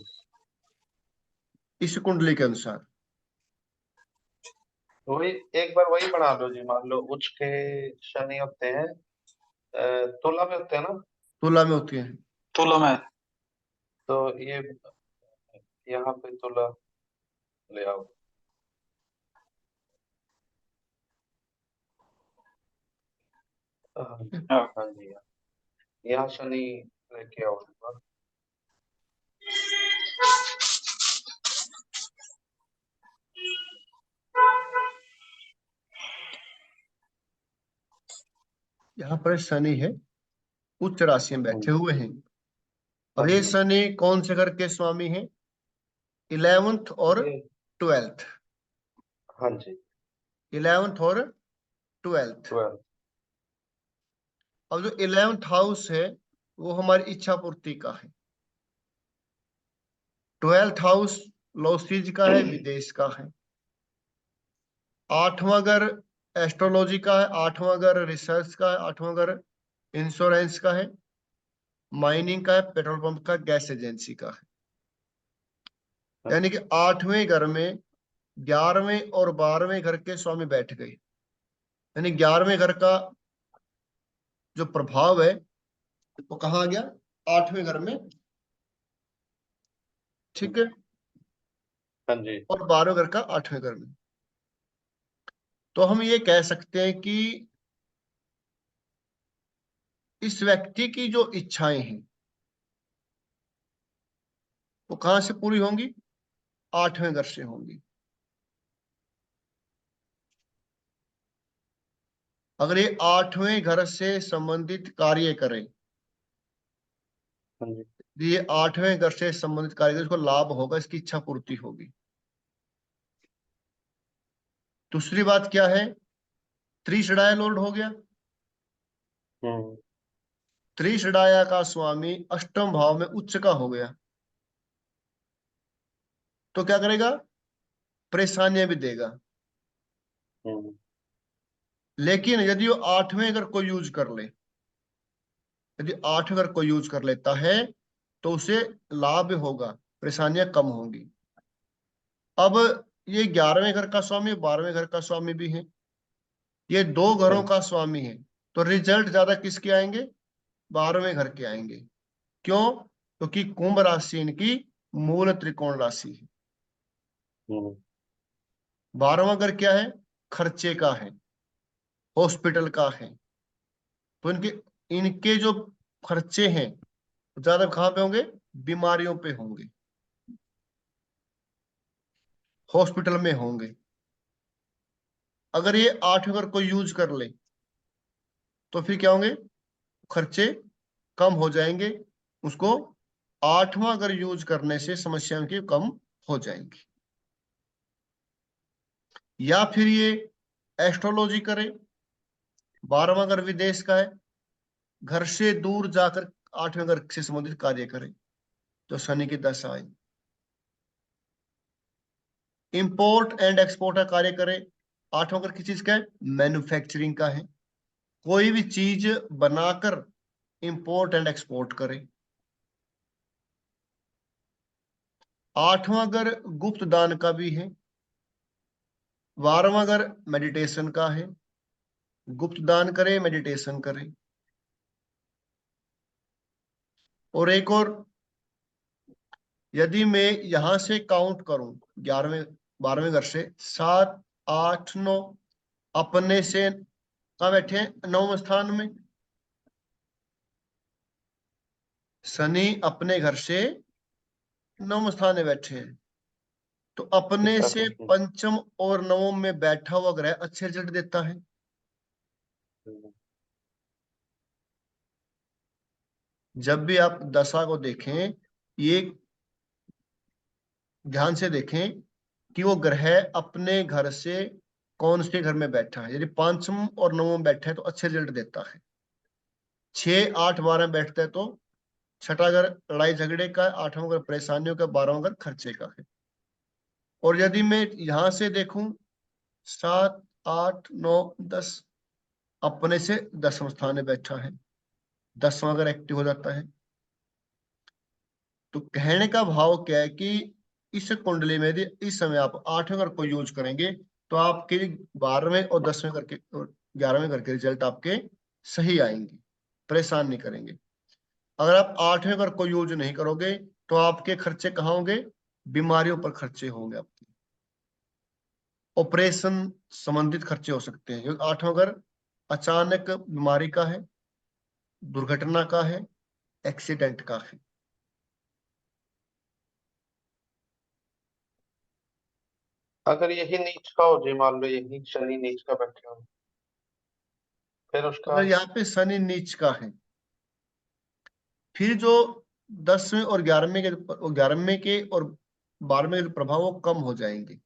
इस कुंडली के अनुसार। वही एक बार वही बना लो जी, मान लो उच्च के शनि होते हैं, तुला में होते हैं ना? तुला में होती है। तुला में। तो ये यहाँ पे तुला ले आओ। हाँ जी। हाँ। हाँ जी, यहाँ शनि लेके आओ एक बार। यहाँ पर शनि है, उच्च राशि में बैठे हुए हैं। हाँ और ये जी। शनि कौन से घर के स्वामी हैं? 11th और ये 12th। हाँ जी। 11th और 12th। 12। अब जो 11th हाउस है वो हमारी इच्छा पूर्ति का है। 12th हाउस लॉसीज का है, विदेश का है। आठवां घर एस्ट्रोलॉजी का है, आठवां घर रिसर्च का है, आठवां घर इंश्योरेंस का है, माइनिंग का है, पेट्रोल पंप का, गैस एजेंसी का है। यानी कि आठवें घर में 11वें और 12वें घर के स्वामी बैठ गए, यानी 11वें घर का जो प्रभाव है वो कहाँ आ गया? आठवें घर में। ठीक है। हाँ जी। और 12वें घर का आठवें घर में। तो हम ये कह सकते हैं कि इस व्यक्ति की जो इच्छाएं हैं वो कहां से पूरी होंगी? आठवें घर से होंगी। अगर ये आठवें घर से संबंधित कार्य करें, हाँ जी। ये आठवें घर से संबंधित कार्य करें, इसको लाभ होगा, इसकी इच्छा पूर्ति होगी। दूसरी बात क्या है? त्रिषडाया लॉर्ड हो गया। हम्म। त्रिषडाया का स्वामी अष्टम भाव में उच्च का हो गया, तो क्या करेगा? परेशानियां भी देगा। हम्म। लेकिन यदि वो आठवें घर को यूज कर ले, यदि आठवें घर को यूज कर लेता है तो उसे लाभ होगा, परेशानियां कम होंगी। अब ये 11वें घर का स्वामी 12वें घर का स्वामी भी है, ये दो हाँ घरों जी। का स्वामी है, तो रिजल्ट ज्यादा किसके आएंगे? 12वें घर के आएंगे। क्यों? क्योंकि कुंभ राशि इनकी मूल त्रिकोण राशि है। हम्म। 12वां घर क्या है? खर्चे का है, हॉस्पिटल का है। तो इनके इनके जो खर्चे हैं ज्यादा कहाँ पे होंगे? बीमारियों पे होंगे, हॉस्पिटल में होंगे। अगर ये आठवें घर को यूज कर ले तो फिर क्या होंगे? खर्चे कम हो जाएंगे, उसको 8वां अगर यूज करने से समस्याएं की कम हो जाएंगी। या फिर ये एस्ट्रोलॉजी करे, 12वां घर विदेश का है, घर से दूर जाकर 8वें घर से संबंधित कार्य करे, तो शनि की दशा आई। इंपोर्ट एंड एक्सपोर्ट का कार्य करे, 8वां घर किस चीज का है? मैन्युफैक्चरिंग का है, कोई भी चीज बनाकर इंपोर्ट एंड एक्सपोर्ट करे। 8वां घर गुप्त दान का भी है, 12वां घर मेडिटेशन का है, गुप्त दान करे, मेडिटेशन करे। और एक और, यदि मैं यहां से काउंट करूं 11वें 12वें घर से, 7 8 9, अपने से कहा बैठे हैं? 9वें स्थान में। शनि अपने घर से 9वें स्थान में बैठे हैं, तो अपने से पंचम और नवम में बैठा हुआ ग्रह अच्छे रिजल्ट देता है। जब भी आप दशा को देखें, ये ध्यान से देखें कि वो ग्रह अपने घर से कौन से घर में बैठा है। यदि पंचम और नवम में बैठा है तो अच्छे रिजल्ट देता है। 6 8 12 में बैठता है तो छठा घर लड़ाई झगड़े का है, 8वां घर परेशानियों का, 12वां घर खर्चे का है। और यदि मैं यहां से देखूं 7 8 9 10, अपने से 10वें स्थान में बैठा है, 10वां घर एक्टिव हो जाता है। तो कहने का भाव क्या है कि इस कुंडली में यदि इस समय आप 8वें घर को यूज करेंगे तो आपके 12वें और 10वें घर के और 11वें घर के रिजल्ट आपके सही आएंगे, परेशान नहीं करेंगे। अगर आप 8वें घर को यूज नहीं करोगे तो आपके खर्चे कहाँ होंगे? बीमारियों पर खर्चे होंगे, आपके ऑपरेशन संबंधित खर्चे हो सकते हैं, क्योंकि 8वां घर अचानक बीमारी का है, दुर्घटना का है, एक्सीडेंट का है। अगर यही नीच का हो जी, मान लो यही शनि नीच का बैठे हो, फिर उसका। अगर यहाँ पे शनि नीच का है, फिर जो 10वें और 11वें के और 12वें के प्रभाव वो कम हो जाएंगे।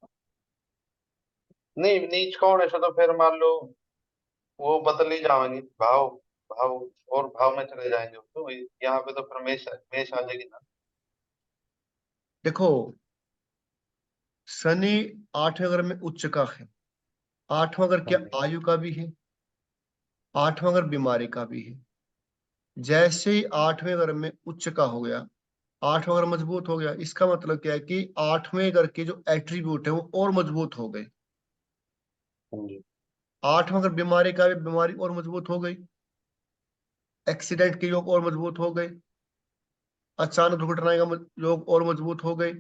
नहीं, नीच का होने से तो फिर मान लो वो बदल ही जाएंगे भाव, भाव और भाव में चले जाएंगे, तो यहाँ पे तो फिर मेष आ जाएगी ना। देखो, शनि 8वें घर में उच्च का है, 8वां घर हाँ क्या जी। आयु का भी है, 8वां घर बीमारी का भी है। जैसे ही 8वें घर में उच्च का हो गया, 8वां घर मजबूत हो गया, इसका मतलब क्या है कि 8वें घर के जो एट्रीब्यूट है वो और मजबूत हो गए। हाँ जी। 8वां घर बीमारी का भी, बीमारी और मजबूत हो गई, एक्सीडेंट के योग और मजबूत हो गए, अचानक दुर्घटनाएं का योग और मजबूत हो गए।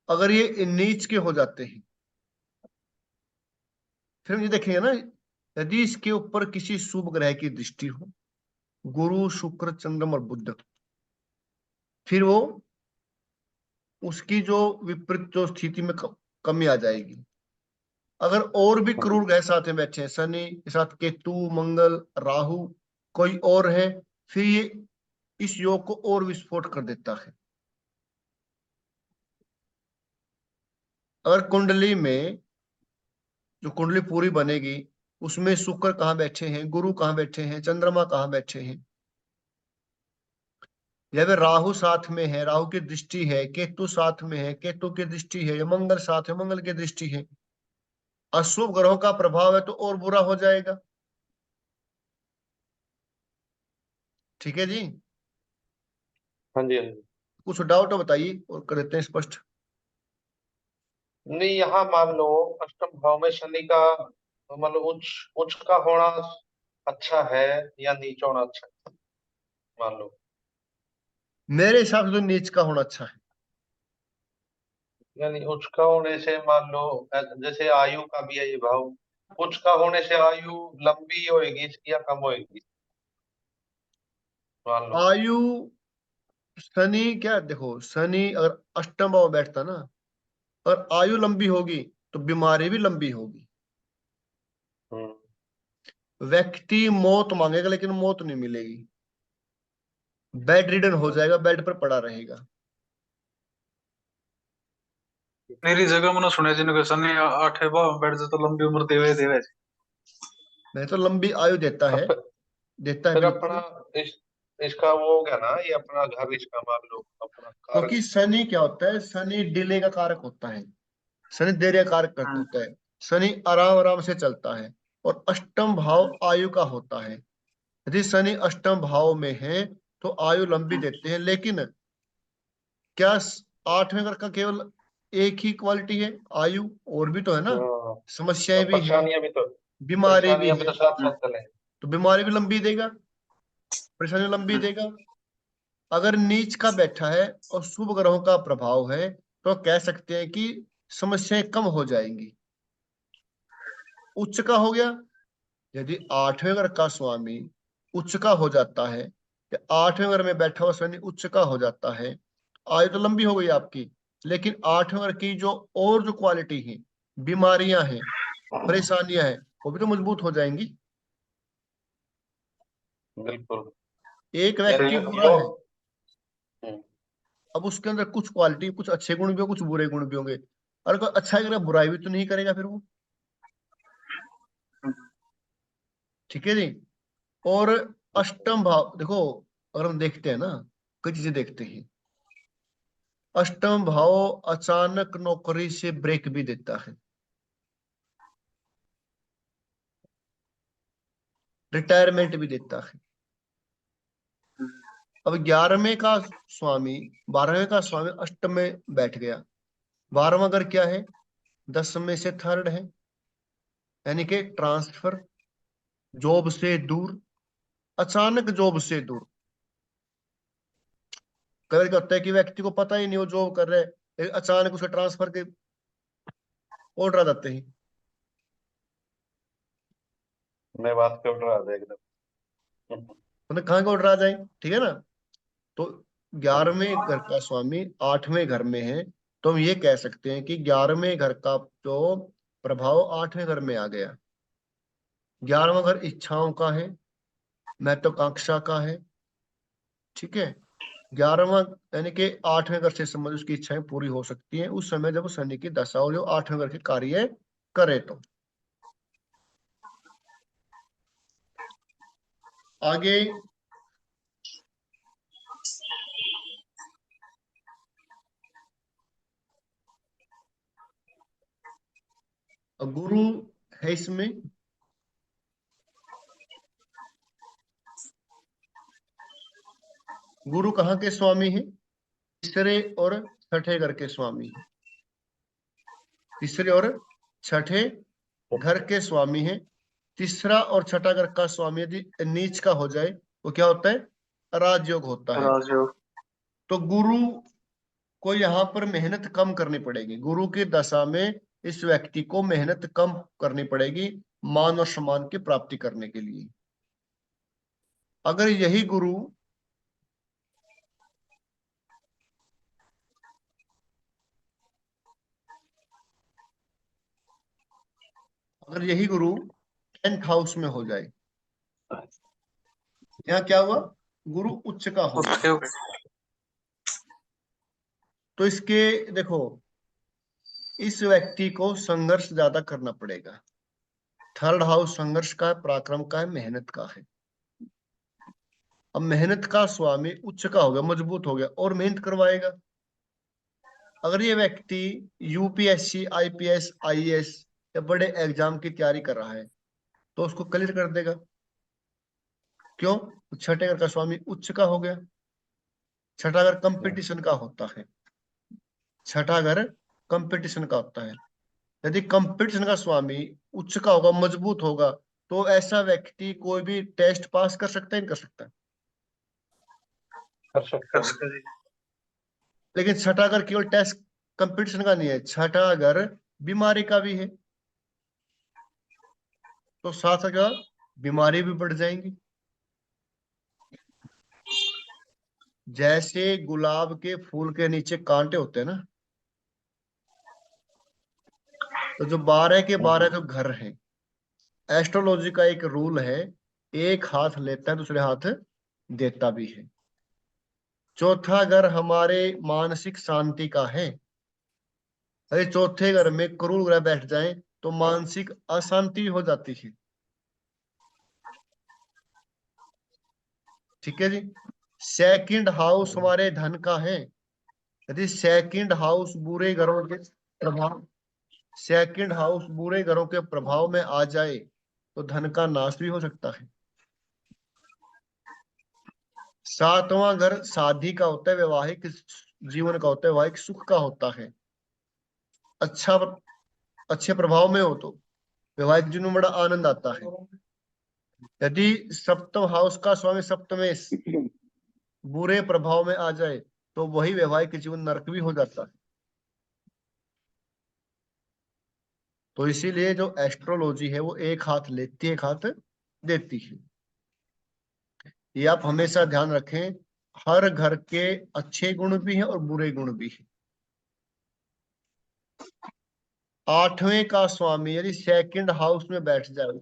अगर ये नीच के हो जाते हैं, फिर हम ये देखेंगे ना, यदि इसके ऊपर किसी शुभ ग्रह की दृष्टि हो, गुरु शुक्र चंद्रमा और बुध, फिर वो उसकी जो विपरीत जो स्थिति में कमी आ जाएगी। अगर और भी हाँ क्रूर जी। ग्रह साथ में बैठे हैं, शनि के साथ केतु, मंगल, राहु, कोई और है, फिर ये इस योग को और विस्फोट कर देता है। अगर कुंडली में, जो कुंडली पूरी बनेगी, उसमें शुक्र कहाँ बैठे हैं, गुरु कहाँ बैठे हैं, चंद्रमा कहाँ बैठे हैं, या फिर राहु साथ में है, राहु की दृष्टि है, केतु साथ में है, केतु की दृष्टि है, या मंगल साथ है, मंगल की दृष्टि है, अशुभ ग्रहों का प्रभाव है, तो और बुरा हो जाएगा। ठीक है जी। हाँ जी। हाँ जी। कुछ डाउट हो बताइए और कर देते हैं स्पष्ट। नहीं, यहाँ मान लो अष्टम भाव में शनि का मतलब उच्च उच्च का होना अच्छा है या नीच होना अच्छा है, मान लो। मेरे हिसाब से तो नीच का होना अच्छा है। यानी उच्च का होने से मान लो जैसे आयु का भी है ये भाव, उच्च का होने से आयु लंबी होएगी इसकी या कम होएगी, मान लो। आयु, शनि क्या, देखो शनि अगर अष्टम भाव में बैठता ना, और आयु लंबी होगी तो बीमारी भी लंबी होगी। हम्म। व्यक्ति मौत मांगेगा लेकिन मौत नहीं मिलेगी। बेड रिडन हो जाएगा, बेड पर पड़ा रहेगा। मेरी जगह मैंने सुना जी ने शनि 8 भाव बैठ जाए तो लंबी उम्र देवे देवे जी। नहीं तो लंबी आयु देता है, अब देता है फिर अपना बिल्कुल। इस इसका वो हो गया ना, ये अपना घर इसका मान लो अपना कार। क्योंकि शनि क्या होता है, शनि डिले का कारक होता है, शनि देर का कारक करता हम्म, होता है। शनि आराम आराम से चलता है। और अष्टम भाव आयु का होता है। यदि शनि अष्टम भाव में है तो आयु लंबी देते हैं। लेकिन क्या 8वें घर का केवल एक ही क्वालिटी है आयु? और भी तो है ना, हाँ, समस्याएं अब भी हैं, बीमारी भी परेशानियां भी है। तो साथ हम्म, साथ चलेंगी। तो बीमारी भी लंबी देगा, परेशानी लंबी हम्म, देगा। अगर नीच का बैठा है और शुभ ग्रहों का प्रभाव है तो कह सकते हैं कि समस्याएं कम हो जाएंगी। उच्च का हो गया, यदि 8वें घर का स्वामी उच्च का हो जाता है, या 8वें घर में बैठा हुआ शनि उच्च का हो जाता है, आयु तो लंबी हो गई आपकी, लेकिन 8वें घर की जो और जो क्वालिटी है, बीमारियां हैं, परेशानियां हैं, वो भी तो मजबूत हो जाएंगी। बिल्कुल। एक यानी व्यक्ति बुरा यो है, अब उसके अंदर कुछ क्वालिटी, कुछ अच्छे गुण भी हो, कुछ बुरे गुण भी होंगे। और कोई अच्छा करेगा, बुराई भी तो नहीं करेगा फिर वो। ठीक है जी। और अष्टम भाव देखो, अगर हम देखते हैं ना, कई चीजें देखते हैं। अष्टम भाव अचानक नौकरी से ब्रेक भी देता है, रिटायरमेंट भी देता है। अब 11वें का स्वामी, 12वें का स्वामी अष्टम में बैठ गया। 12वां घर क्या है? 10वें से थर्ड है, यानी कि ट्रांसफर, जॉब से दूर, अचानक जॉब से दूर। कभी क्या होता है कि व्यक्ति को पता ही नहीं हो जॉब कर रहे हैं, लेकिन अचानक उसका ट्रांसफर के ऑर्डर आ जाते हैं। मैं बात कर रहा था एकदम। मतलब कहाँ का ऑर्डर आ जाए, ठीक है ना। तो 11वें घर का स्वामी 8वें घर में है, तो हम ये कह सकते हैं कि 11वें घर का जो प्रभाव 8वें घर में आ गया। 11वां घर इच्छाओं का है, महत्वाकांक्षा का है। ठीक है। 11वां यानी कि 8वें घर से संबंधित उसकी इच्छाएं पूरी हो सकती हैं उस समय जब शनि की दशा हो, जो 8वें घर के कार्य करे। तो आगे गुरु है इसमें। गुरु कहाँ के स्वामी है? तीसरे और छठे घर के स्वामी है। तीसरे और छठे घर के स्वामी है। तीसरा और छठा घर का स्वामी यदि नीच का हो जाए वो क्या होता है? राजयोग होता है। राजयोग। तो गुरु को यहाँ पर मेहनत कम करनी पड़ेगी। गुरु की दशा में इस व्यक्ति को मेहनत कम करनी पड़ेगी मान और सम्मान की प्राप्ति करने के लिए। अगर यही गुरु अगर यही गुरु 10th हाउस में हो जाए, यहाँ क्या हुआ? गुरु उच्च का हो गया। Okay okay. तो इसके देखो, इस व्यक्ति को संघर्ष ज्यादा करना पड़ेगा। थर्ड हाउस संघर्ष का है, पराक्रम का है, मेहनत का है। अब मेहनत का स्वामी उच्च का हो गया, मजबूत हो गया, और मेहनत करवाएगा। अगर ये व्यक्ति यूपीएससी, आईपीएस, आईएएस या बड़े एग्जाम की तैयारी कर रहा है तो उसको क्लियर कर देगा। क्यों? छठे घर का स्वामी उच्च का हो गया। छठा घर कंपटीशन का होता है। छठा घर कंपटीशन का होता है। यदि कंपटीशन का स्वामी उच्च का होगा, मजबूत होगा, तो ऐसा व्यक्ति कोई भी टेस्ट पास कर सकता है, नहीं कर सकता। कर सकता कर है। सके जी। लेकिन छठा घर केवल टेस्ट कंपटीशन का नहीं है, छठा घर बीमारी का भी है। तो साथ साथ बीमारी भी बढ़ जाएंगी। जैसे गुलाब के फूल के नीचे कांटे होते हैं ना, तो जो 12 के 12 जो घर हैं, एस्ट्रोलॉजी का एक रूल है, एक हाथ लेता है दूसरे हाथ देता भी है। चौथा घर हमारे मानसिक शांति का है। अरे चौथे घर में क्रूर ग्रह बैठ जाए तो मानसिक अशांति हो जाती है। ठीक है जी। सेकंड हाउस हमारे धन का है। यदि सेकंड हाउस बुरे ग्रहों के प्रभाव सेकंड हाउस बुरे ग्रहों के प्रभाव में आ जाए तो धन का नाश भी हो सकता है। सातवां घर शादी का होता है, वैवाहिक जीवन का होता है, वैवाहिक सुख का होता है। अच्छा, अच्छे प्रभाव में हो तो वैवाहिक जीवन में बड़ा आनंद आता है। यदि सप्तम हाउस का स्वामी सप्तमेश बुरे प्रभाव में आ जाए तो वही वैवाहिक जीवन नरक भी हो जाता है। तो इसीलिए जो एस्ट्रोलॉजी है वो एक हाथ लेती है, एक हाथ देती है। ये आप हमेशा ध्यान रखें। हर घर के अच्छे गुण भी हैं और बुरे गुण भी हैं। आठवें का स्वामी यदि सेकंड हाउस में बैठ जाए,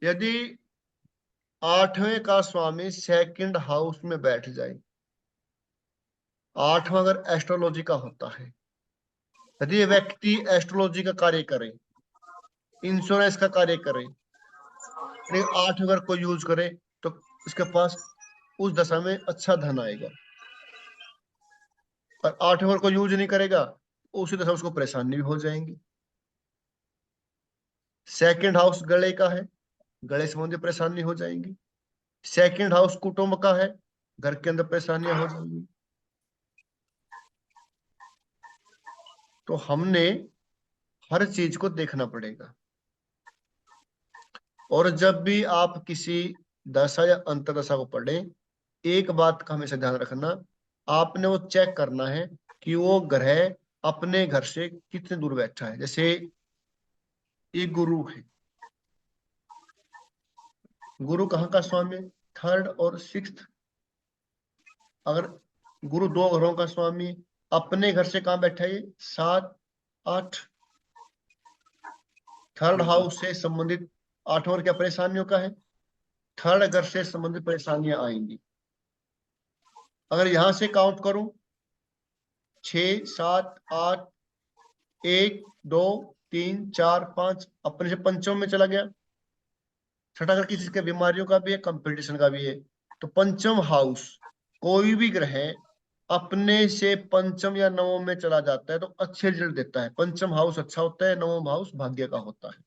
यदि आठवें का स्वामी सेकंड हाउस में बैठ जाए, आठवां अगर एस्ट्रोलॉजी का होता है, यदि ये व्यक्ति एस्ट्रोलॉजी का कार्य करे, इंश्योरेंस का कार्य करे, यदि आठ अगर कोई यूज करे तो इसके पास उस दशा में अच्छा धन आएगा। और आठ अगर कोई यूज नहीं करेगा उसी दशा उसको परेशानी भी हो जाएंगी। सेकंड हाउस गले का है, गले संबंधी परेशानी हो जाएंगी। सेकंड हाउस कुटुंब का है, घर के अंदर परेशानियां हो जाएंगी। तो हमने हर चीज को देखना पड़ेगा। और जब भी आप किसी दशा या अंतरदशा को पढ़ें, एक बात का हमेशा ध्यान रखना, आपने वो चेक करना है कि वो ग्रह अपने घर से कितने दूर बैठा है। जैसे ये गुरु है, गुरु कहाँ का स्वामी? थर्ड और सिक्स्थ। अगर गुरु दो घरों का स्वामी अपने घर से कहाँ बैठा है? ये 7, 8। थर्ड हाउस से संबंधित आठवां क्या परेशानियों का है? थर्ड घर से संबंधित परेशानियां आएंगी। अगर यहां से काउंट करूं 6, 7, 8, 1, 2, 3, 4, 5, अपने से पंचम में चला गया। छठा घर किसी के बीमारियों का भी है, कंपटीशन का भी है। तो पंचम हाउस कोई भी ग्रह अपने से पंचम या नवम में चला जाता है तो अच्छे रिजल्ट देता है। पंचम हाउस अच्छा होता है, नवम हाउस भाग्य का होता है।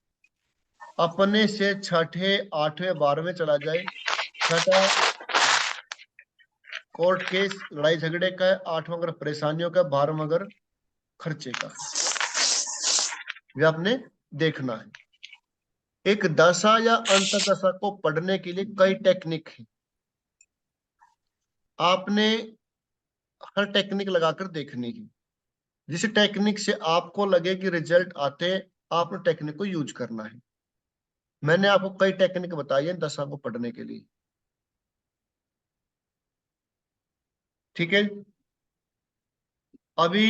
अपने से छठे, आठवें, 12वें चला जाए, छठा कोर्ट केस लड़ाई झगड़े का है, आठवां अगर परेशानियों का, 12वां अगर खर्चे का है। ये आपने देखना है। एक दशा या अंतदशा को पढ़ने के लिए कई टेक्निक है। आपने हर टेक्निक लगाकर देखनी है। जिस टेक्निक से आपको लगे कि रिजल्ट आते हैं, आपने टेक्निक को यूज करना है। मैंने आपको कई टेक्निक बताई है दशा को पढ़ने के लिए। ठीक है। अभी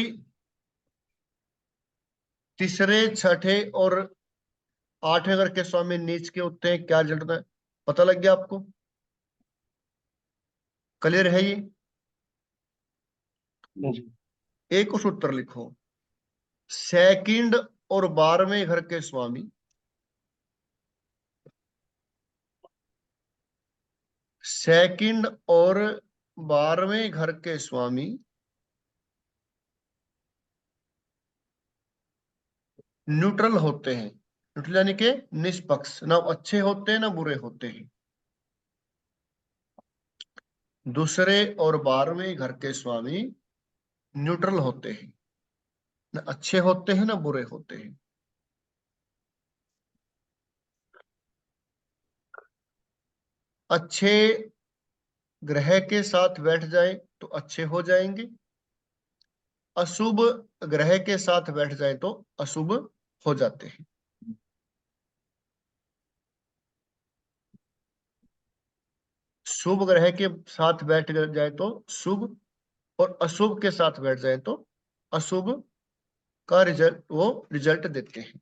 तीसरे, छठे और आठवें घर के स्वामी नीच के होते हैं, क्या रिजल्ट है पता लग गया आपको? क्लियर है ये? एक उस उत्तर लिखो। सेकंड और 12वें घर के स्वामी सेकंड और 12वें घर के स्वामी न्यूट्रल होते हैं। न्यूट्रल यानी कि निष्पक्ष, ना अच्छे होते हैं ना बुरे होते हैं। दूसरे और 12वें घर के स्वामी न्यूट्रल होते हैं, ना अच्छे होते हैं ना बुरे होते हैं। अच्छे ग्रह के साथ बैठ जाए तो अच्छे हो जाएंगे, अशुभ ग्रह के साथ बैठ जाए तो अशुभ हो जाते हैं। शुभ ग्रह के साथ बैठ जाए तो शुभ, और अशुभ के साथ बैठ जाए तो अशुभ का रिजल्ट देते हैं।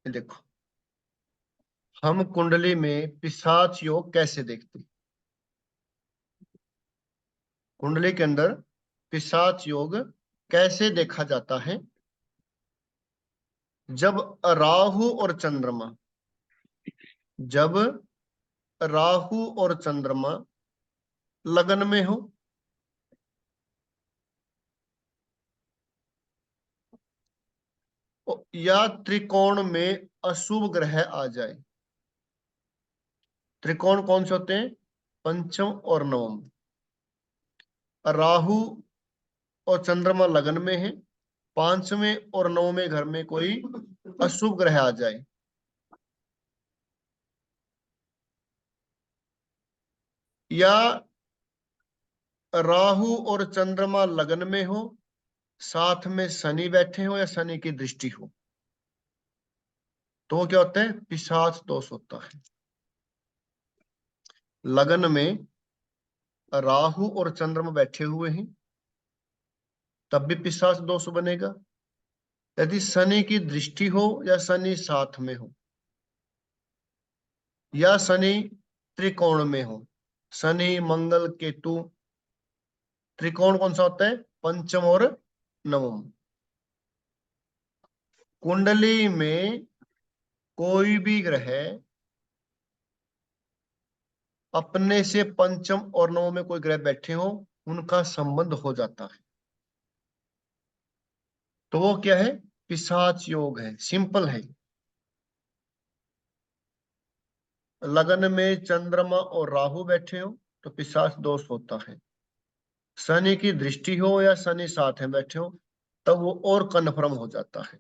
देखो, हम कुंडली में पिशाच योग कैसे देखते हैं? कुंडली के अंदर पिशाच योग कैसे देखा जाता है? जब राहु और चंद्रमा, जब राहु और चंद्रमा लगन में हो, या त्रिकोण में अशुभ ग्रह आ जाए। त्रिकोण कौन से होते हैं? पंचम और नवम। राहु और चंद्रमा लगन में है, पांचवें और नौवें घर में कोई अशुभ ग्रह आ जाए, या राहु और चंद्रमा लगन में हो, साथ में शनि बैठे हो, या शनि की दृष्टि हो, तो क्या होता है? पिशाच दोष होता है। लगन में राहु और चंद्रमा बैठे हुए हैं तब भी पिशाच दोष बनेगा। यदि शनि की दृष्टि हो या शनि साथ में हो, या शनि त्रिकोण में हो, शनि मंगल केतु, त्रिकोण कौन सा होता है? पंचम और नवम। कुंडली में कोई भी ग्रह अपने से पंचम और नवम में कोई ग्रह बैठे हो, उनका संबंध हो जाता है, तो वो क्या है? पिशाच योग है। सिंपल है। लगन में चंद्रमा और राहु बैठे हो तो पिशाच दोष होता है। शनि की दृष्टि हो या शनि साथ में बैठे हो तब वो और कन्फर्म हो जाता है।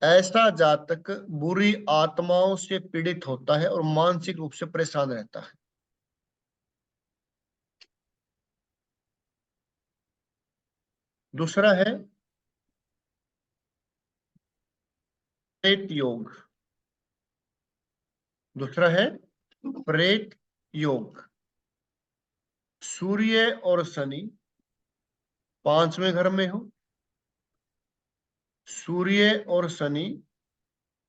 ऐसा जातक बुरी आत्माओं से पीड़ित होता है और मानसिक रूप से परेशान रहता है। दूसरा है प्रेत योग। दूसरा है प्रेत योग। सूर्य और शनि पांचवें घर में हो, सूर्य और शनि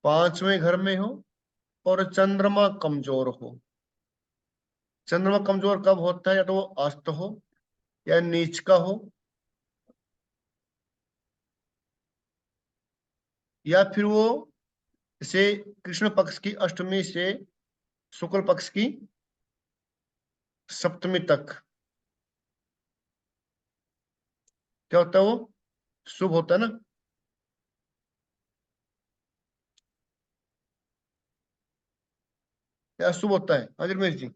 पांचवें घर में हो, और चंद्रमा कमजोर हो। चंद्रमा कमजोर कब होता है? या तो वो अस्त हो या नीच का हो, या फिर वो से कृष्ण पक्ष की अष्टमी से शुक्ल पक्ष की सप्तमी तक क्या होता है? वो शुभ होता है ना। या अशुभ होता है? अजमेश जी,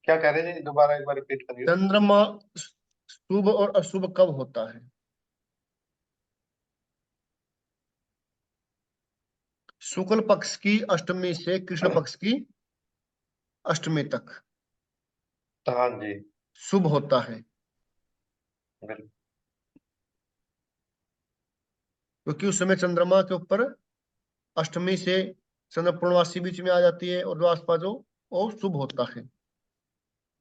क्या कह रहे जी, दोबारा एक बार रिपीट करिए। चंद्रमा शुभ और अशुभ कब होता है? शुक्ल पक्ष की अष्टमी से कृष्ण पक्ष की अष्टमी तक हाँ जी, शुभ होता है, बिल्कुल। क्योंकि उस समय चंद्रमा के ऊपर अष्टमी से चंद्र पूर्णमासी बीच में आ जाती है, और जो आसपास जो वो शुभ होता है,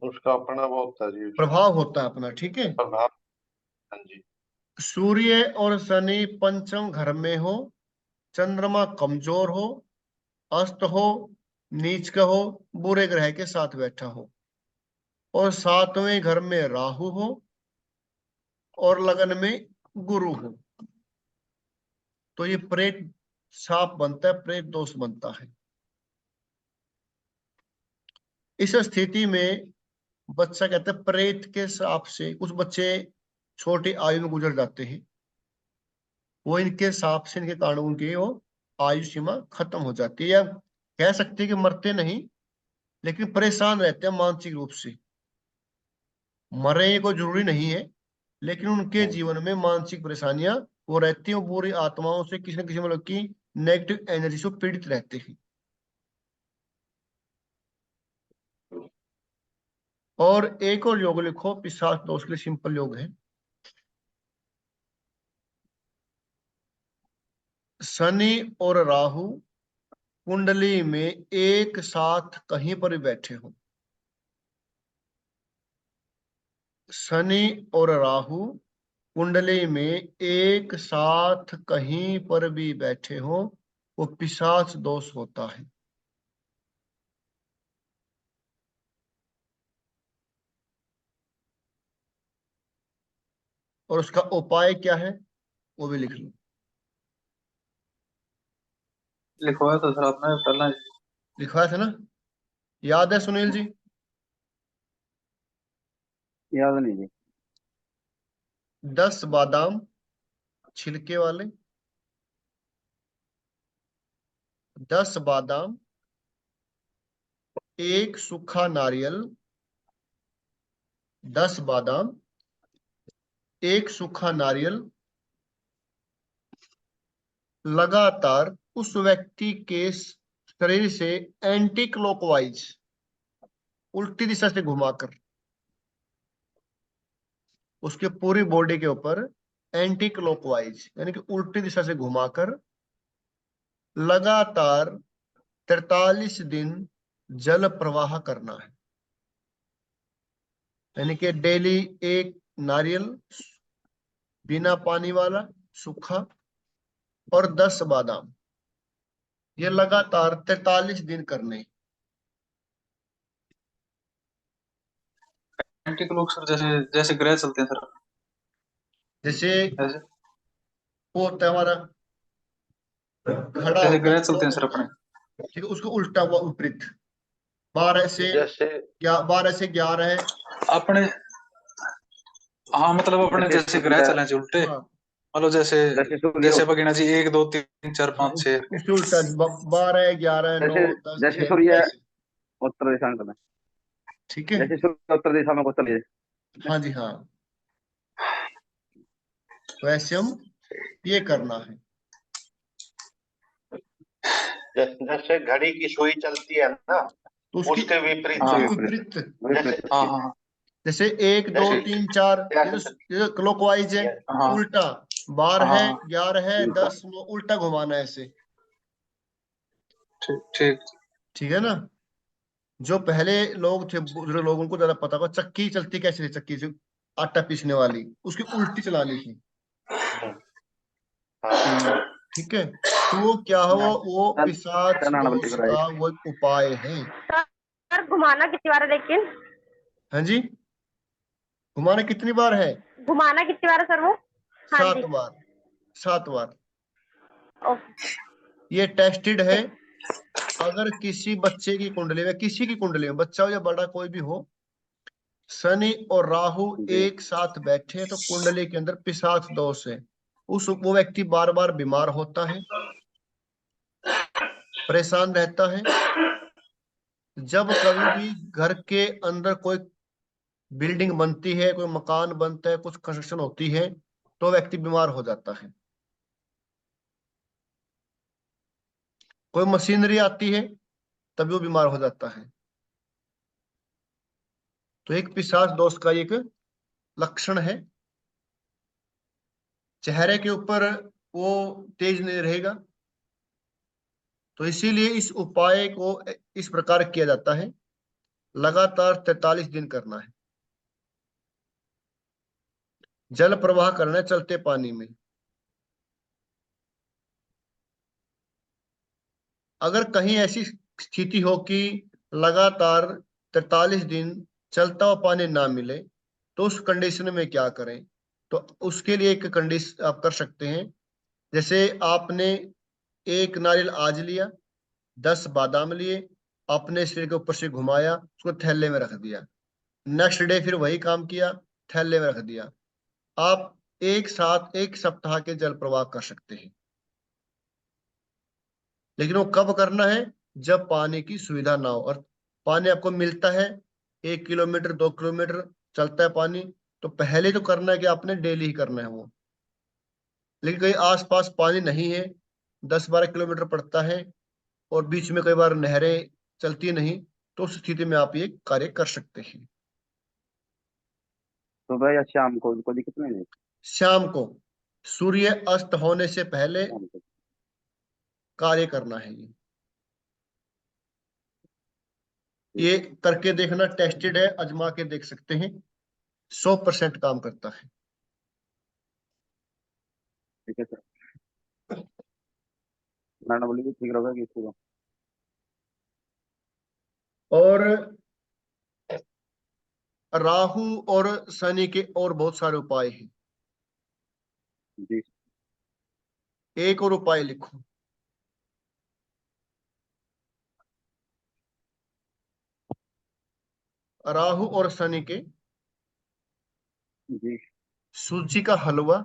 उसका अपना वो होता है जी, प्रभाव होता है अपना। ठीक है। प्रभाव। हाँ जी। सूर्य और शनि पंचम घर में हो, चंद्रमा कमजोर हो, अस्त हो, नीच का हो, बुरे ग्रह के साथ बैठा हो, और 7वें घर में राहु हो और लगन में गुरु हो, तो ये प्रेत शाप बनता है, प्रेत दोष बनता है। इस स्थिति में बच्चा कहते हैं प्रेत के शाप से, कुछ बच्चे छोटी आयु में गुजर जाते हैं, वो इनके शाप से, इनके कारण उनकी वो आयु सीमा खत्म हो जाती है, या कह सकते हैं कि मरते नहीं लेकिन परेशान रहते हैं मानसिक रूप से। मरे को जरूरी नहीं है, लेकिन उनके जीवन में मानसिक परेशानियां वो रहती हैं, वो बुरी आत्माओं से किसी न किसी मतलब की नेगेटिव एनर्जी से पीड़ित रहते हैं। और एक और योग लिखो पिशाच दोष के लिए, सिंपल योग है। शनि और राहु कुंडली में एक साथ कहीं पर भी बैठे हो, शनि और राहु कुंडली में एक साथ कहीं पर भी बैठे हो, वो पिशाच दोष होता है। और उसका उपाय क्या है वो भी लिख लो। लिखवाया था सर आपने पहले। लिखवाया था ना, याद है सुनील जी? याद नहीं जी। 10 बादाम छिलके वाले, 10 बादाम, एक सूखा नारियल, 10 बादाम, एक सूखा नारियल, लगातार उस व्यक्ति के शरीर से एंटी क्लॉकवाइज, उल्टी दिशा से घुमाकर, उसके पूरी बॉडी के ऊपर एंटी क्लॉकवाइज यानी कि उल्टी दिशा से घुमाकर लगातार 43 दिन जल प्रवाह करना है। यानी कि डेली एक नारियल बिना पानी वाला सूखा और 10 बादाम, ये लगातार 43 दिन करने। एंटी क्लॉक सर, जैसे जैसे ग्रह चलते हैं सर, जैसे ऐसे वो होता है हमारा घड़ा जैसे होता है, ग्रह चलते हैं सर अपने। ठीक है, उसको उल्टा हुआ विपरीत, 12 से जैसे 12 से 11 है। अपने, हाँ मतलब अपने जैसे ग्रह चले जी उल्टे, हाँ मतलब जैसे जैसे सूर्य जैसे बगिना जी 1 2 3 4 हाँ 5 6। उसके उल्टा 12 11 9 जैसे 10 जैसे 11 सूर्य ऐसे। उत्तर दिशा में चले, ठीक है, जैसे सूर्य उत्तर दिशा में को चलिए। हाँ जी हाँ, वैसे हम ये करना है। जैसे घड़ी की सुई चलती है ना, तो उसकी उसके विपरीत। हाँ विपरीत, विपरीत। हाँ हाँ जैसे 1 2 जैसे 3 4 क्या ये कहते तो क्लॉकवाइज है, हाँ उल्टा 12 है हाँ, 11 है उल्टा। 10 9 उल्टा घुमाना है ऐसे। ठीक ठीक। ठीक है ना? जो पहले लोग थे बुजुर्ग लोगों को ज्यादा पता होगा, चक्की चलती कैसे थी, चक्की से आटा पीसने वाली, उसकी उल्टी चलानी थी। हैं? हाँ, ठीक है, तो वो क्या हुआ, वो पिशाच चलाना दोष पड़ेगा। का वो एक उपाय है। सर घुमाना कितनी बार है लेकिन? हाँ जी, घुमाना कितनी बार है? घुमाना कितनी बार है सर वो? हाँ 7 जी। बार, 7 बार। ओके। ये टेस्टेड है। अगर किसी बच्चे की कुंडली में, किसी की कुंडली में, बच्चा हो या बड़ा कोई भी हो, शनि और राहु जी। एक साथ बैठे हैं, तो कुंडली के अंदर पिशाच दोष है। वो व्यक्ति बार बार बीमार होता है, परेशान रहता है। जब कभी भी घर के अंदर कोई बिल्डिंग बनती है, कोई मकान बनता है, कुछ कंस्ट्रक्शन होती है, तो व्यक्ति बीमार हो जाता है। कोई मशीनरी आती है तभी वो बीमार हो जाता है। तो एक पिशाच दोष का एक लक्षण है। चेहरे के ऊपर वो तेज नहीं रहेगा, तो इसीलिए इस उपाय को इस प्रकार किया जाता है, लगातार 43 दिन करना है, जल प्रवाह करना है चलते पानी में। अगर कहीं ऐसी स्थिति हो कि लगातार 43 दिन चलता हुआ पानी ना मिले तो उस कंडीशन में क्या करें? तो उसके लिए एक कंडीशन आप कर सकते हैं। जैसे आपने एक नारियल आज लिया, 10 बादाम लिए, अपने सिर के ऊपर से घुमाया, उसको थैले में रख दिया। नेक्स्ट डे फिर वही काम किया, थैले में रख दिया। आप एक साथ 1 सप्ताह के जल प्रवाह कर सकते हैं। लेकिन वो कब करना है? जब पानी की सुविधा ना हो और पानी आपको मिलता है, 1 किलोमीटर 2 किलोमीटर चलता है पानी, तो पहले तो करना है कि आपने डेली ही करना है वो। लेकिन कहीं आसपास पानी नहीं है, 10-12 किलोमीटर पड़ता है और बीच में कई बार नहरें चलती नहीं, तो उस स्थिति में आप ये कार्य कर सकते हैं। सुबह या शाम को, कोई दिक्कत नहीं है। शाम को सूर्य अस्त होने से पहले शाम को। कार्य करना है ये करके देखना, टेस्टेड है, आजमा के देख सकते हैं, 100% काम करता है। ठीक है सर, मैडम बोली ठीक रहेगा कि इसको। और राहु और शनि के और बहुत सारे उपाय हैं। जी। एक और उपाय लिखो, राहु और शनि के जी। सूजी का हलवा